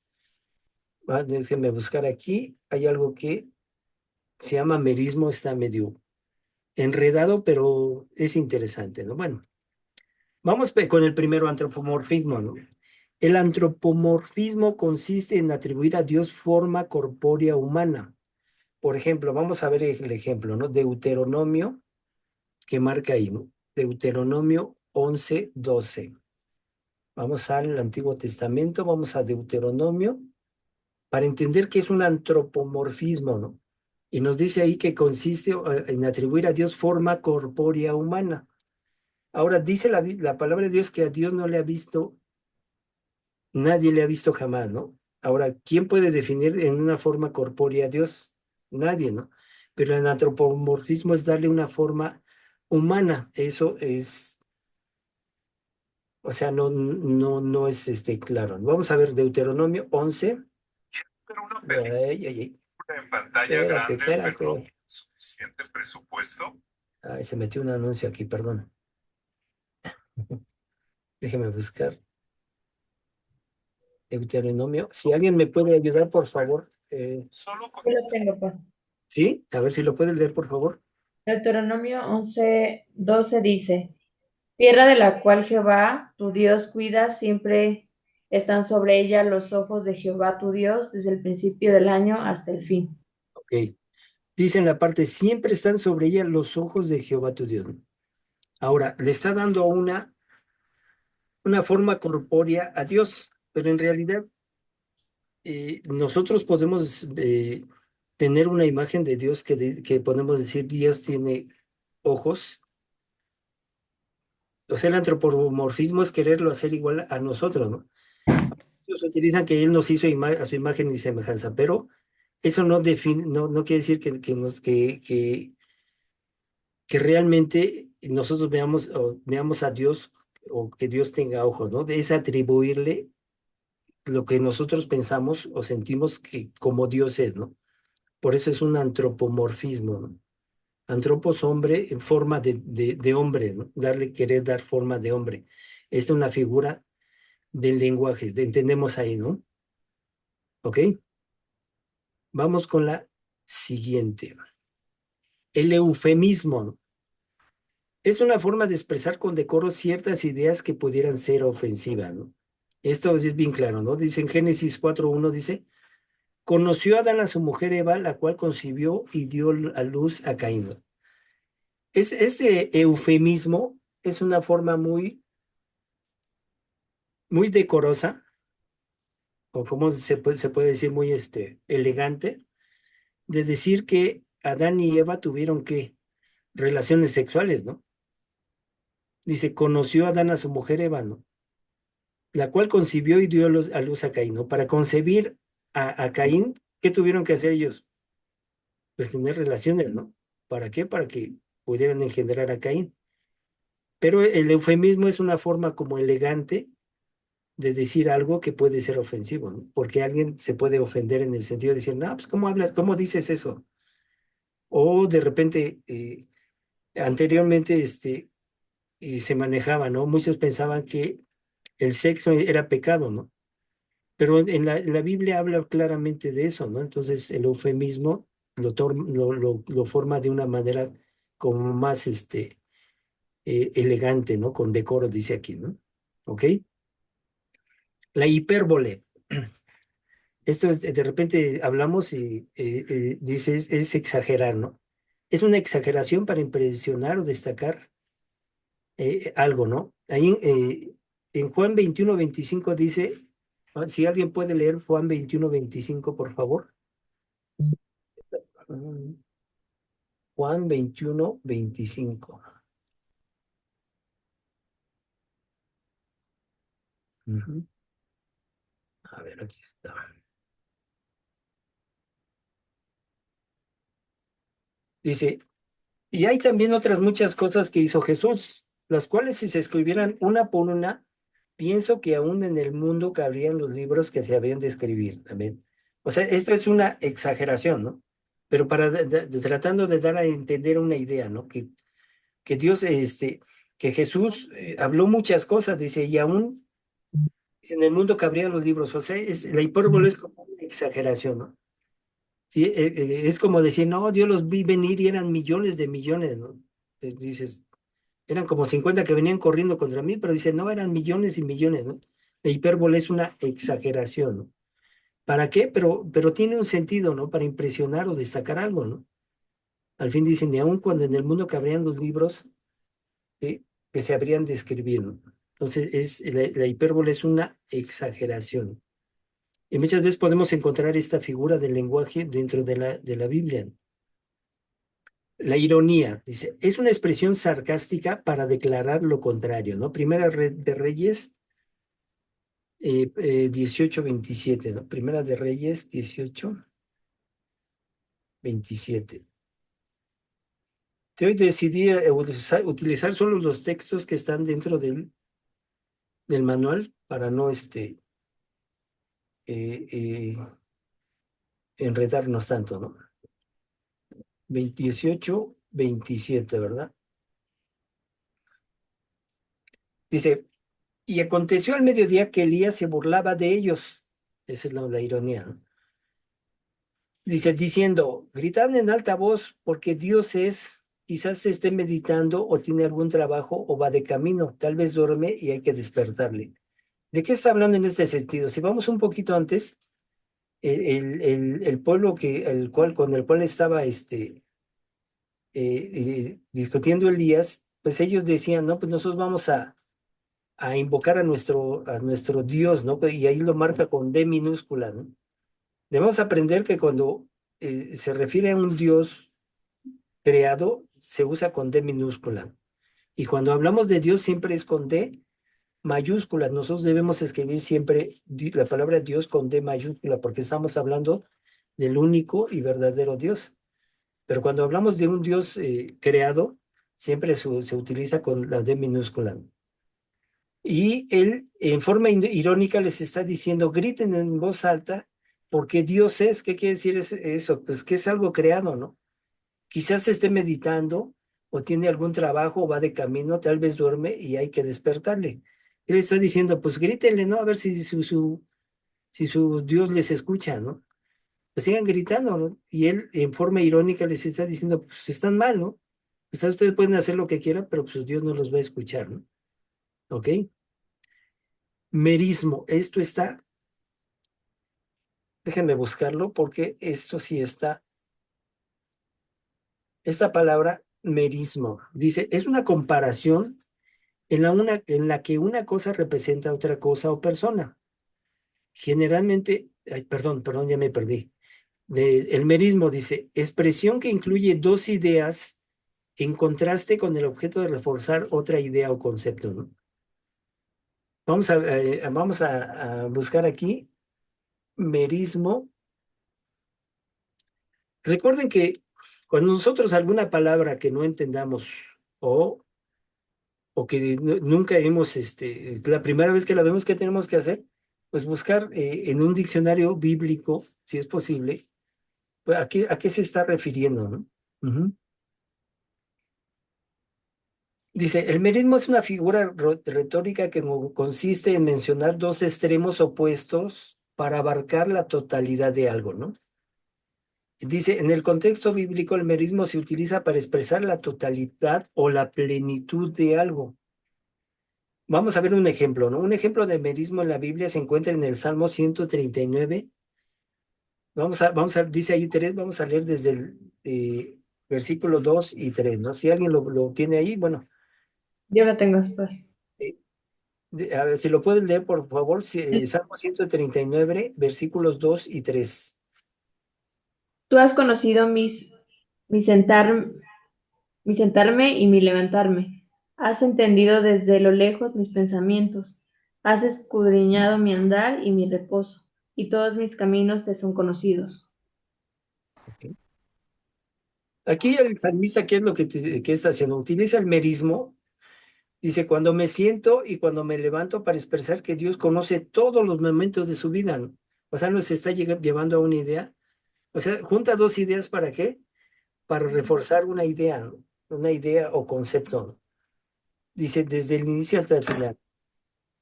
Speaker 1: Déjenme buscar aquí. Hay algo que se llama merismo, está medio enredado, pero es interesante, ¿no? Bueno, vamos con el primero, antropomorfismo, ¿no? El antropomorfismo consiste en atribuir a Dios forma corpórea humana. Por ejemplo, vamos a ver el ejemplo, ¿no? Deuteronomio, que marca ahí, ¿no? Deuteronomio 11:12. Vamos al Antiguo Testamento, vamos a Deuteronomio, para entender qué es un antropomorfismo, ¿no? Y nos dice ahí que consiste en atribuir a Dios forma corpórea humana. Ahora, dice la palabra de Dios que a Dios no le ha visto, nadie le ha visto jamás, ¿no? Ahora, ¿quién puede definir en una forma corpórea a Dios? Nadie, ¿no? Pero el antropomorfismo es darle una forma humana. Eso es, o sea, no es claro. Vamos a ver Deuteronomio 11.
Speaker 4: Pero una
Speaker 1: Ay, ay, ay.
Speaker 4: película en pantalla grande,
Speaker 1: Espérate.
Speaker 4: pero no tiene suficiente presupuesto.
Speaker 1: Ay, se metió un anuncio aquí, perdón. Déjeme buscar Deuteronomio. Si alguien me puede ayudar, por favor.
Speaker 4: Solo con
Speaker 2: Yo lo
Speaker 4: esta
Speaker 2: tengo, pa.
Speaker 1: ¿Sí? A ver si lo puede leer, por favor.
Speaker 2: Deuteronomio 11:12 dice, tierra de la cual Jehová, tu Dios, cuida, siempre están sobre ella los ojos de Jehová, tu Dios, desde el principio del año hasta el fin.
Speaker 1: Ok. Dice en la parte, siempre están sobre ella los ojos de Jehová tu Dios. Ahora, le está dando una forma corpórea a Dios, pero en realidad nosotros podemos tener una imagen de Dios que podemos decir Dios tiene ojos. O sea, el antropomorfismo es quererlo hacer igual a nosotros, ¿no? Ellos utilizan que Él nos hizo a su imagen y semejanza, pero eso no define, no quiere decir que realmente nosotros veamos a Dios o que Dios tenga ojos, ¿no? Es atribuirle lo que nosotros pensamos o sentimos que como Dios es, ¿no? Por eso es un antropomorfismo, ¿no? Antropos, hombre, en forma de hombre, ¿no? Querer dar forma de hombre. Es una figura del lenguaje, entendemos ahí, ¿no? ¿Ok? Vamos con la siguiente. El eufemismo, ¿no? Es una forma de expresar con decoro ciertas ideas que pudieran ser ofensivas, ¿no? Esto es bien claro, ¿no? Dice en Génesis 4:1, dice, conoció a Adán a su mujer Eva, la cual concibió y dio a luz a Caín, ¿no? Este eufemismo es una forma muy decorosa, o como se puede decir, muy elegante, de decir que Adán y Eva tuvieron que relaciones sexuales, ¿no? Dice, conoció a Adán a su mujer Eva, ¿no? La cual concibió y dio a luz a Caín, ¿no? Para concebir a Caín, ¿qué tuvieron que hacer ellos? Pues tener relaciones, ¿no? ¿Para qué? Para que pudieran engendrar a Caín. Pero el eufemismo es una forma como elegante de decir algo que puede ser ofensivo, ¿no? Porque alguien se puede ofender en el sentido de decir, no, pues ¿cómo hablas? ¿Cómo dices eso? O de repente, anteriormente, se manejaba, ¿no? Muchos pensaban que el sexo era pecado, ¿no? Pero en la Biblia habla claramente de eso, ¿no? Entonces el eufemismo lo forma de una manera como más elegante, ¿no? Con decoro, dice aquí, ¿no? ¿Ok? La hipérbole. Esto de repente hablamos y dices, es exagerar, ¿no? Es una exageración para impresionar o destacar algo, ¿no? Ahí en Juan 21:25 dice, si alguien puede leer Juan 21:25, por favor. Mm, Juan 21:25. Ujú. A ver, aquí está. Dice, y hay también otras muchas cosas que hizo Jesús, las cuales si se escribieran una por una, pienso que aún en el mundo cabrían los libros que se habían de escribir. Amén. O sea, esto es una exageración, ¿no? Pero tratando de dar a entender una idea, ¿no? Que Dios, que Jesús habló muchas cosas, dice, y aún dice, en el mundo cabrían los libros. O sea, la hipérbole es como una exageración, ¿no? Sí, es como decir, no, Dios los vi venir y eran millones de millones, ¿no? Dices, eran como 50 que venían corriendo contra mí, pero dice, no, eran millones y millones, ¿no? La hipérbole es una exageración, ¿no? ¿Para qué? Pero tiene un sentido, ¿no? Para impresionar o destacar algo, ¿no? Al fin dicen, y aun cuando en el mundo cabrían los libros, ¿sí? Que se habrían de escribir, ¿no? Entonces, la hipérbole es una exageración. Y muchas veces podemos encontrar esta figura del lenguaje dentro de la Biblia. La ironía, dice, es una expresión sarcástica para declarar lo contrario, ¿no? Primera de Reyes 18:27, ¿no? Primera de Reyes 18:27. Hoy decidí utilizar solo los textos que están dentro del manual para no eh, eh, enredarnos tanto, ¿no? 18:27, ¿verdad? Dice, y aconteció al mediodía que Elías se burlaba de ellos. Esa es la ironía, ¿no? Dice, diciendo, gritad en alta voz, porque Dios quizás se esté meditando o tiene algún trabajo o va de camino, tal vez duerme y hay que despertarle. ¿De qué está hablando en este sentido? Si vamos un poquito antes, el pueblo con el cual estaba discutiendo Elías, pues ellos decían, no, pues nosotros vamos a a invocar a nuestro Dios, ¿no? Y ahí lo marca con D minúscula, ¿no? Debemos aprender que cuando se refiere a un Dios creado, se usa con D minúscula. Y cuando hablamos de Dios, siempre es con D mayúscula. Nosotros debemos escribir siempre la palabra Dios con D mayúscula, porque estamos hablando del único y verdadero Dios. Pero cuando hablamos de un Dios creado, siempre se utiliza con la D minúscula. Y él, en forma irónica, les está diciendo, griten en voz alta, porque Dios es. ¿Qué quiere decir eso? Pues que es algo creado, ¿no? Quizás esté meditando o tiene algún trabajo o va de camino, tal vez duerme y hay que despertarle. Él está diciendo, pues grítenle, ¿no? A ver si su Dios les escucha, ¿no? Pues sigan gritando, ¿no? Y él, en forma irónica, les está diciendo, pues están mal, ¿no? O sea, ustedes pueden hacer lo que quieran, pero pues Dios no los va a escuchar, ¿no? ¿Ok? Merismo, esto está, déjenme buscarlo porque esto sí está, esta palabra merismo, dice, es una comparación en la que una cosa representa a otra cosa o persona. Generalmente, ay, perdón, ya me perdí. El merismo dice, expresión que incluye dos ideas en contraste con el objeto de reforzar otra idea o concepto, ¿no? Vamos a buscar aquí merismo. Recuerden que cuando nosotros alguna palabra que no entendamos o, o que nunca hemos, la primera vez que la vemos, ¿qué tenemos que hacer? Pues buscar en un diccionario bíblico, si es posible, pues, ¿a qué se está refiriendo, no? Ujú. Dice, el merismo es una figura retórica que consiste en mencionar dos extremos opuestos para abarcar la totalidad de algo, ¿no? Dice, en el contexto bíblico, el merismo se utiliza para expresar la totalidad o la plenitud de algo. Vamos a ver un ejemplo, ¿no? Un ejemplo de merismo en la Biblia se encuentra en el Salmo 139. Dice ahí 3, vamos a leer desde el versículo 2 y 3, ¿no? Si alguien lo tiene ahí, bueno,
Speaker 2: Yo lo tengo después.
Speaker 1: eh, a ver, si lo pueden leer, por favor, Salmo 139, versículos 2 y 3.
Speaker 2: Tú has conocido mi sentar, mi sentarme y mi levantarme. Has entendido desde lo lejos mis pensamientos. Has escudriñado mi andar y mi reposo, y todos mis caminos te son conocidos.
Speaker 1: Aquí el salmista, ¿qué es lo que está haciendo? Utiliza el merismo. Dice, cuando me siento y cuando me levanto para expresar que Dios conoce todos los momentos de su vida, ¿no? O sea, nos está llevando a una idea. O sea, junta dos ideas, ¿para qué? Para reforzar una idea, ¿no? Una idea o concepto, ¿no? Dice, desde el inicio hasta el final.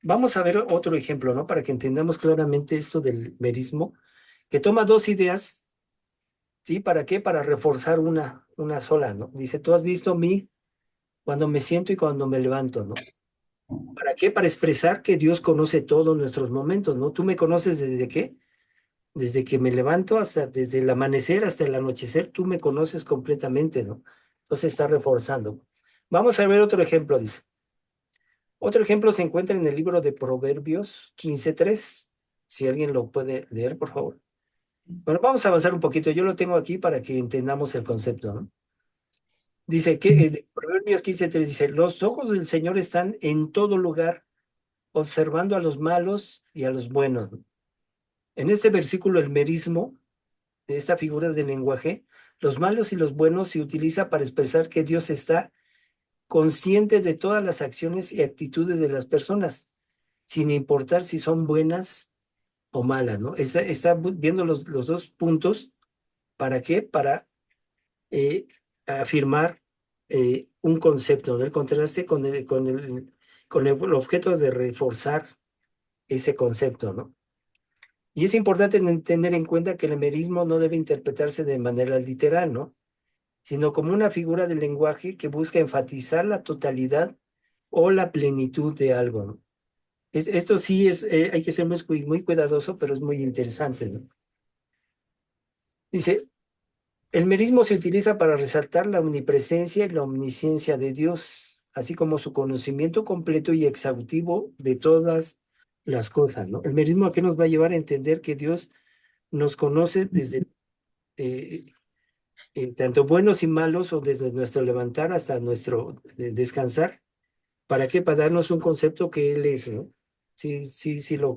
Speaker 1: Vamos a ver otro ejemplo, ¿no? Para que entendamos claramente esto del merismo, que toma dos ideas, ¿sí? ¿Para qué? Para reforzar una sola, ¿no? Dice, tú has visto mí cuando me siento y cuando me levanto, ¿no? ¿Para qué? Para expresar que Dios conoce todos nuestros momentos, ¿no? Tú me conoces desde qué? Desde que me levanto desde el amanecer hasta el anochecer, tú me conoces completamente, ¿no? Entonces está reforzando. Vamos a ver otro ejemplo, dice. Otro ejemplo se encuentra en el libro de Proverbios 15:3. Si alguien lo puede leer, por favor. Bueno, vamos a avanzar un poquito. Yo lo tengo aquí para que entendamos el concepto, ¿no? Dice que Proverbios 15:3 dice, los ojos del Señor están en todo lugar, observando a los malos y a los buenos. En este versículo, el merismo de esta figura del lenguaje, los malos y los buenos se utiliza para expresar que Dios está consciente de todas las acciones y actitudes de las personas, sin importar si son buenas o malas, ¿no? Está viendo los dos puntos. ¿Para qué? Para eh, afirmar un concepto, ¿no? El contraste con el objeto de reforzar ese concepto, ¿no? Y es importante tener en cuenta que el merismo no debe interpretarse de manera literal, ¿no? Sino como una figura del lenguaje que busca enfatizar la totalidad o la plenitud de algo, ¿no? Esto sí hay que ser muy cuidadoso, pero es muy interesante, ¿no? Dice, el merismo se utiliza para resaltar la omnipresencia y la omnisciencia de Dios. así como su conocimiento completo y exhaustivo de todas las cosas, ¿no? El merismo a qué nos va a llevar a entender que Dios nos conoce desde eh, tanto buenos y malos, o desde nuestro levantar hasta nuestro descansar. ¿Para qué? Para darnos un concepto que Él es, ¿no? Sí, sí, sí lo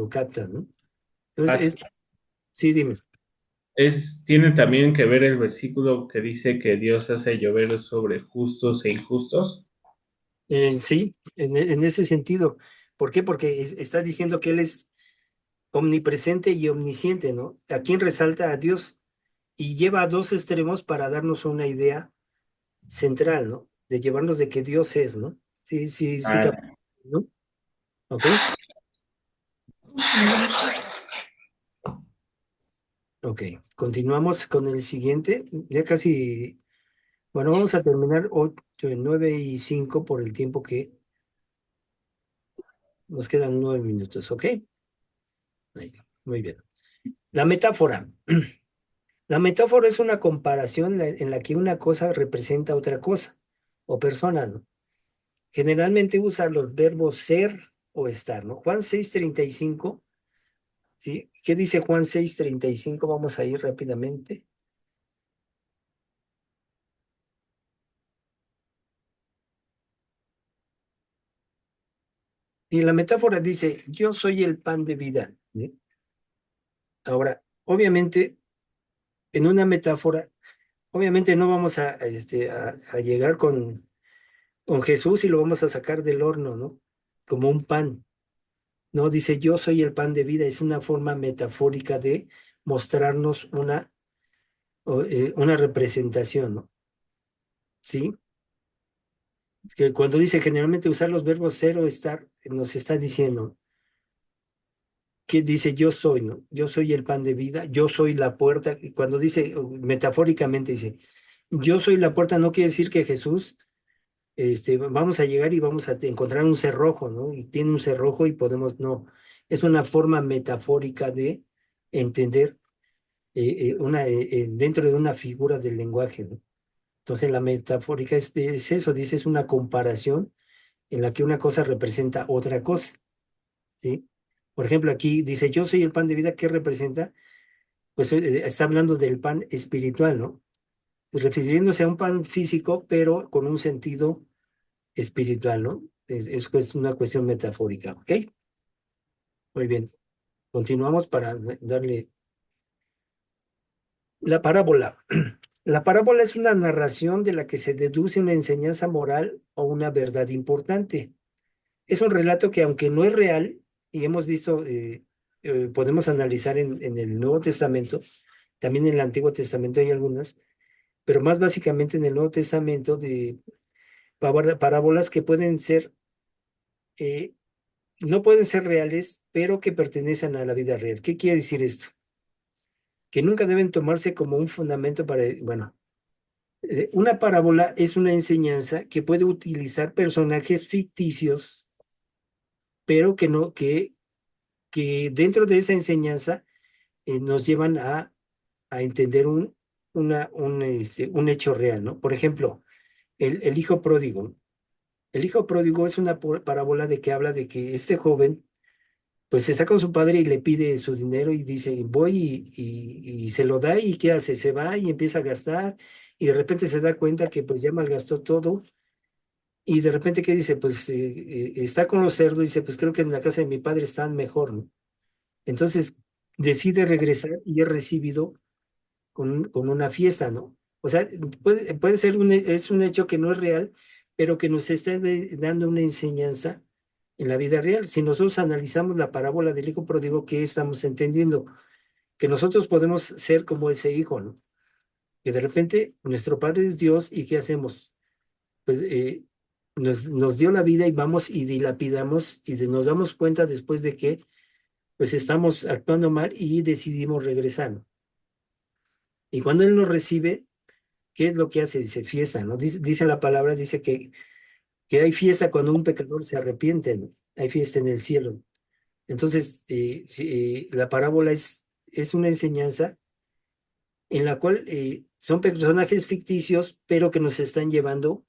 Speaker 1: capta, ¿no? Entonces,
Speaker 3: Así
Speaker 1: sí, dime.
Speaker 3: tiene también que ver el versículo que dice que Dios hace llover sobre justos e injustos.
Speaker 1: Sí, en ese sentido. ¿Por qué? Porque está diciendo que Él es omnipresente y omnisciente, ¿no? ¿A quién resalta? A Dios. Y lleva a dos extremos para darnos una idea central, ¿no? De llevarnos de que Dios es, ¿no? Sí, sí, sí,
Speaker 3: Ah,
Speaker 1: ¿no? ¿Ok? Ok. Continuamos con el siguiente. Ya casi, bueno, vamos a terminar 9:05 por el tiempo que nos quedan 9 minutos, ¿ok? Ahí, muy bien. La metáfora. La metáfora es una comparación en la que una cosa representa otra cosa o persona, ¿no? Generalmente usa los verbos ser o estar, ¿no? Juan 6:35, ¿sí? ¿Qué dice Juan 6:35? Vamos a ir rápidamente. Y la metáfora dice, yo soy el pan de vida, ¿sí? Ahora, obviamente, en una metáfora, obviamente no vamos a llegar con Jesús y lo vamos a sacar del horno, ¿no? Como un pan. No, dice, yo soy el pan de vida. Es una forma metafórica de mostrarnos una representación, ¿no? ¿Sí? Que cuando dice generalmente usar los verbos ser o estar, nos está diciendo que dice yo soy, ¿no? Yo soy el pan de vida, yo soy la puerta. Y cuando dice, metafóricamente dice, yo soy la puerta, no quiere decir que Jesús, vamos a llegar y vamos a encontrar un cerrojo, ¿no? Y tiene un cerrojo y podemos, no. Es una forma metafórica de entender dentro de una figura del lenguaje, ¿no? Entonces la metafórica es eso, dice, es una comparación en la que una cosa representa otra cosa, ¿sí? Por ejemplo, aquí dice, yo soy el pan de vida, ¿qué representa? Pues está hablando del pan espiritual, ¿no? Refiriéndose a un pan físico, pero con un sentido espiritual, ¿no? Es una cuestión metafórica, ¿ok? Muy bien, continuamos para darle la parábola. La parábola es una narración de la que se deduce una enseñanza moral o una verdad importante. Es un relato que, aunque no es real, y hemos visto, podemos analizar en el Nuevo Testamento, también en el Antiguo Testamento hay algunas, pero más básicamente en el Nuevo Testamento de parábolas que pueden ser, eh, no pueden ser reales, pero que pertenecen a la vida real. ¿Qué quiere decir esto? Que nunca deben tomarse como un fundamento para, bueno, una parábola es una enseñanza que puede utilizar personajes ficticios, pero que no, que dentro de esa enseñanza nos llevan a entender un hecho real, ¿no? Por ejemplo, el hijo pródigo. El hijo pródigo es una parábola de que habla de que este joven, pues está con su padre y le pide su dinero y dice, voy y se lo da y ¿qué hace? Se va y empieza a gastar y de repente se da cuenta que pues ya malgastó todo y de repente ¿qué dice? Pues está con los cerdos y dice, pues creo que en la casa de mi padre están mejor, ¿no? Entonces decide regresar y es recibido con una fiesta, ¿no? O sea, puede ser es un hecho que no es real, pero que nos está dando una enseñanza en la vida real. Si nosotros analizamos la parábola del hijo pródigo, ¿qué estamos entendiendo? Que nosotros podemos ser como ese hijo, ¿no? Que de repente nuestro padre es Dios y ¿qué hacemos? Pues nos dio la vida y vamos y dilapidamos y nos damos cuenta después de que pues estamos actuando mal y decidimos regresar, ¿no? Y cuando Él nos recibe, ¿qué es lo que hace? Dice fiesta, ¿no? Dice la palabra, dice que hay fiesta cuando un pecador se arrepiente, ¿no? Hay fiesta en el cielo. Entonces, la parábola es una enseñanza en la cual son personajes ficticios, pero que nos están llevando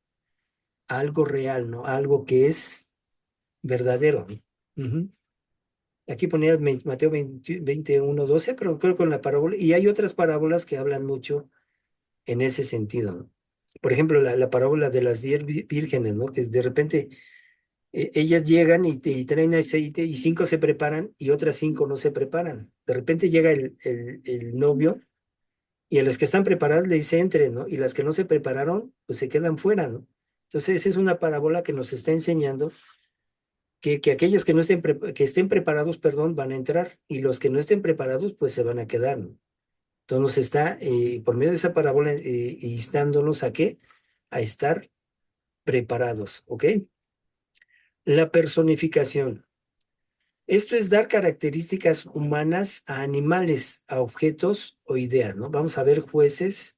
Speaker 1: a algo real, ¿no? A algo que es verdadero, ¿no? Ujú. Aquí ponía Mateo 21:12, pero creo que con la parábola, y hay otras parábolas que hablan mucho en ese sentido, ¿no? Por ejemplo, la parábola de las 10 vírgenes, ¿no? Que de repente ellas llegan y traen aceite y 5 se preparan y otras 5 no se preparan. De repente llega el novio y a las que están preparadas le dice entre, ¿no? Y las que no se prepararon, pues se quedan fuera, ¿no? Entonces, esa es una parábola que nos está enseñando que aquellos que no estén, que estén preparados, perdón, van a entrar y los que no estén preparados, pues se van a quedar, ¿no? Entonces nos está, por medio de esa parábola, instándonos a qué? A estar preparados, ¿ok? La personificación. Esto es dar características humanas a animales, a objetos o ideas, ¿no? Vamos a ver Jueces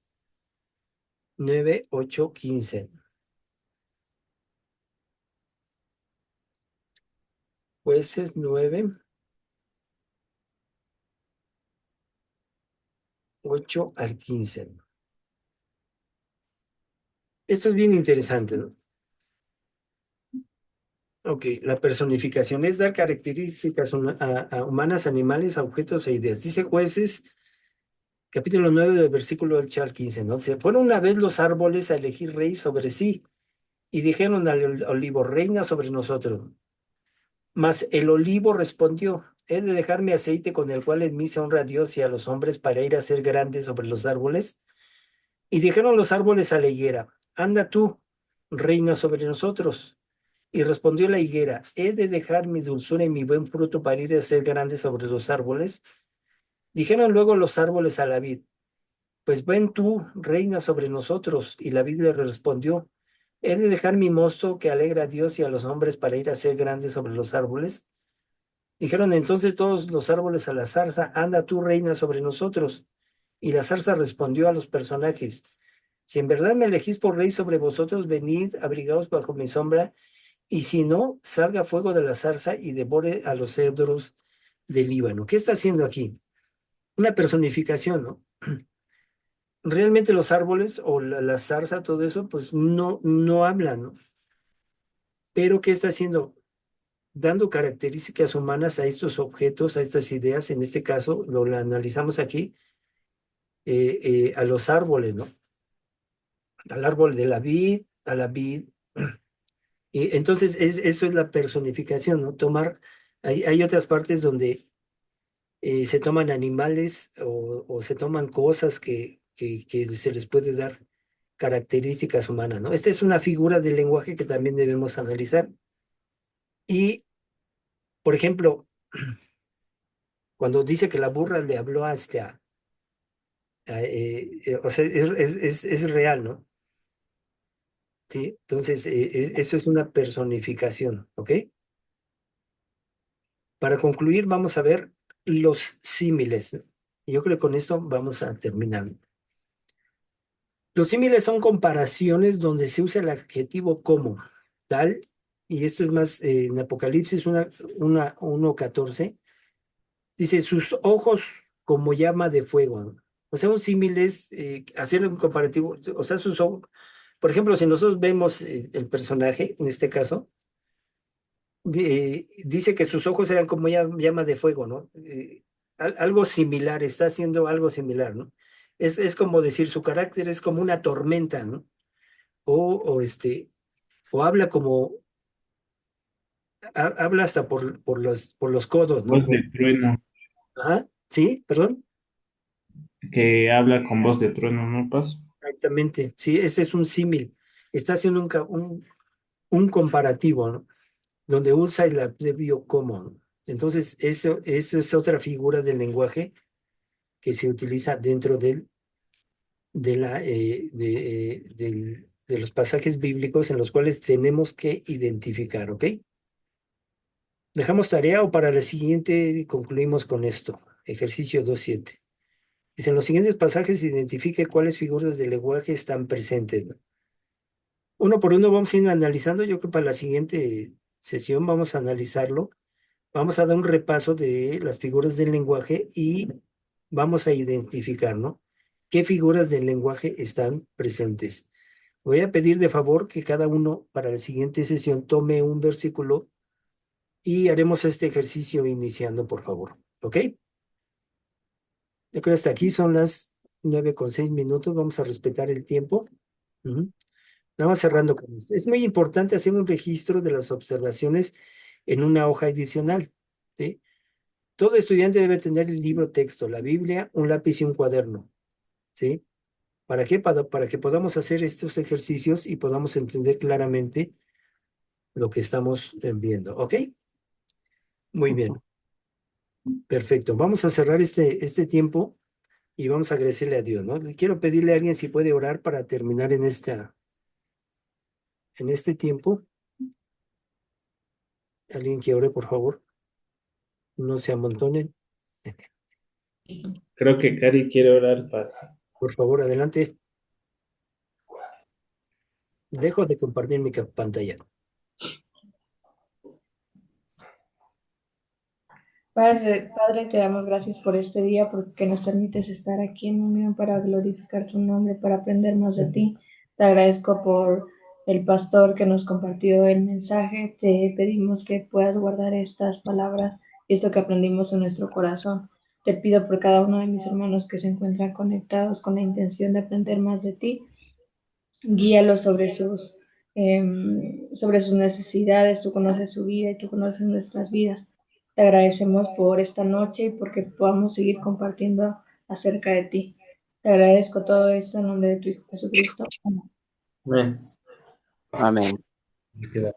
Speaker 1: 9:8-15. Jueces 9:8-15. Esto es bien interesante, ¿no? Ok, la personificación es dar características a humanas, animales, a objetos e ideas. Dice Jueces, capítulo 9, del versículo 8 al 15, ¿no? Se fueron una vez los árboles a elegir rey sobre sí, y dijeron al olivo, reina sobre nosotros. Mas el olivo respondió, he de dejar mi aceite con el cual en mí se honra a Dios y a los hombres para ir a ser grandes sobre los árboles. Y dijeron los árboles a la higuera, anda tú, reina sobre nosotros. Y respondió la higuera, he de dejar mi dulzura y mi buen fruto para ir a ser grande sobre los árboles. Dijeron luego los árboles a la vid, pues ven tú, reina sobre nosotros. Y la vid le respondió, he de dejar mi mosto que alegra a Dios y a los hombres para ir a ser grande sobre los árboles. Dijeron entonces todos los árboles a la zarza, anda tú, reina sobre nosotros. Y la zarza respondió a los personajes, si en verdad me elegís por rey sobre vosotros, venid, abrigaos bajo mi sombra, y si no, salga fuego de la zarza y devore a los cedros del Líbano. ¿Qué está haciendo aquí? Una personificación, ¿no? Realmente los árboles o la zarza, todo eso, pues no hablan, ¿no? Pero ¿qué está haciendo? Dando características humanas a estos objetos, a estas ideas, en este caso, lo analizamos aquí, a los árboles, ¿no? Al árbol de la vid, a la vid. Y entonces, eso es la personificación, ¿no? Tomar, hay otras partes donde se toman animales o se toman cosas que se les puede dar características humanas, ¿no? Esta es una figura del lenguaje que también debemos analizar. Y, por ejemplo, cuando dice que la burra le habló o sea, es real, ¿no? Sí, entonces, eso es una personificación, ¿ok? Para concluir, vamos a ver los símiles, ¿no? Y yo creo que con esto vamos a terminar. Los símiles son comparaciones donde se usa el adjetivo como tal, y esto es más en Apocalipsis 1:14, dice sus ojos como llama de fuego, ¿no? O sea, un símil es hacer un comparativo, o sea, sus ojos, por ejemplo, si nosotros vemos el personaje, en este caso, dice que sus ojos eran como llama de fuego, ¿no? Algo similar, está haciendo algo similar, ¿no? Es como decir, su carácter es como una tormenta, ¿no? O habla como, habla hasta por los codos, ¿no?
Speaker 3: Voz de trueno,
Speaker 1: Ajá, sí, perdón,
Speaker 3: que habla con voz de trueno, ¿no, Paz?
Speaker 1: exactamente, sí, ese es un símil, está haciendo un comparativo, ¿no? Donde usa el adverbio como, ¿no? Entonces, eso es otra figura del lenguaje que se utiliza dentro de los pasajes bíblicos en los cuales tenemos que identificar, ¿ok? Dejamos tarea o para la siguiente concluimos con esto. Ejercicio 2.7. Dice, en los siguientes pasajes identifique cuáles figuras del lenguaje están presentes, ¿no? Uno por uno vamos a ir analizando. Yo creo que para la siguiente sesión vamos a analizarlo. Vamos a dar un repaso de las figuras del lenguaje y vamos a identificar, ¿no? ¿Qué figuras del lenguaje están presentes? Voy a pedir de favor que cada uno para la siguiente sesión tome un versículo y haremos este ejercicio iniciando, por favor. ¿Ok? Yo creo que hasta aquí son las 9:06. Vamos a respetar el tiempo. Ujú. Nada más cerrando con esto. Es muy importante hacer un registro de las observaciones en una hoja adicional. ¿Sí? Todo estudiante debe tener el libro texto, la Biblia, un lápiz y un cuaderno. ¿Sí? ¿Para qué? Para que podamos hacer estos ejercicios y podamos entender claramente lo que estamos viendo. ¿Ok? Muy bien. Perfecto. Vamos a cerrar este tiempo y vamos a agradecerle a Dios, ¿no? Quiero pedirle a alguien si puede orar para terminar en este tiempo. Alguien que ore, por favor. No se amontonen.
Speaker 3: Creo que Cari quiere orar paz.
Speaker 1: Por favor, adelante. Dejo de compartir mi pantalla.
Speaker 2: Padre, te damos gracias por este día, porque nos permites estar aquí en unión para glorificar tu nombre, para aprender más de ti. Te agradezco por el pastor que nos compartió el mensaje. Te pedimos que puedas guardar estas palabras y esto que aprendimos en nuestro corazón. Te pido por cada uno de mis hermanos que se encuentran conectados con la intención de aprender más de ti. Guíalos sobre sus necesidades. Tú conoces su vida y tú conoces nuestras vidas. Te agradecemos por esta noche y porque podamos seguir compartiendo acerca de ti. Te agradezco todo esto en nombre de tu Hijo Jesucristo. Amén.
Speaker 3: Amén.
Speaker 5: Amén.
Speaker 3: Queda.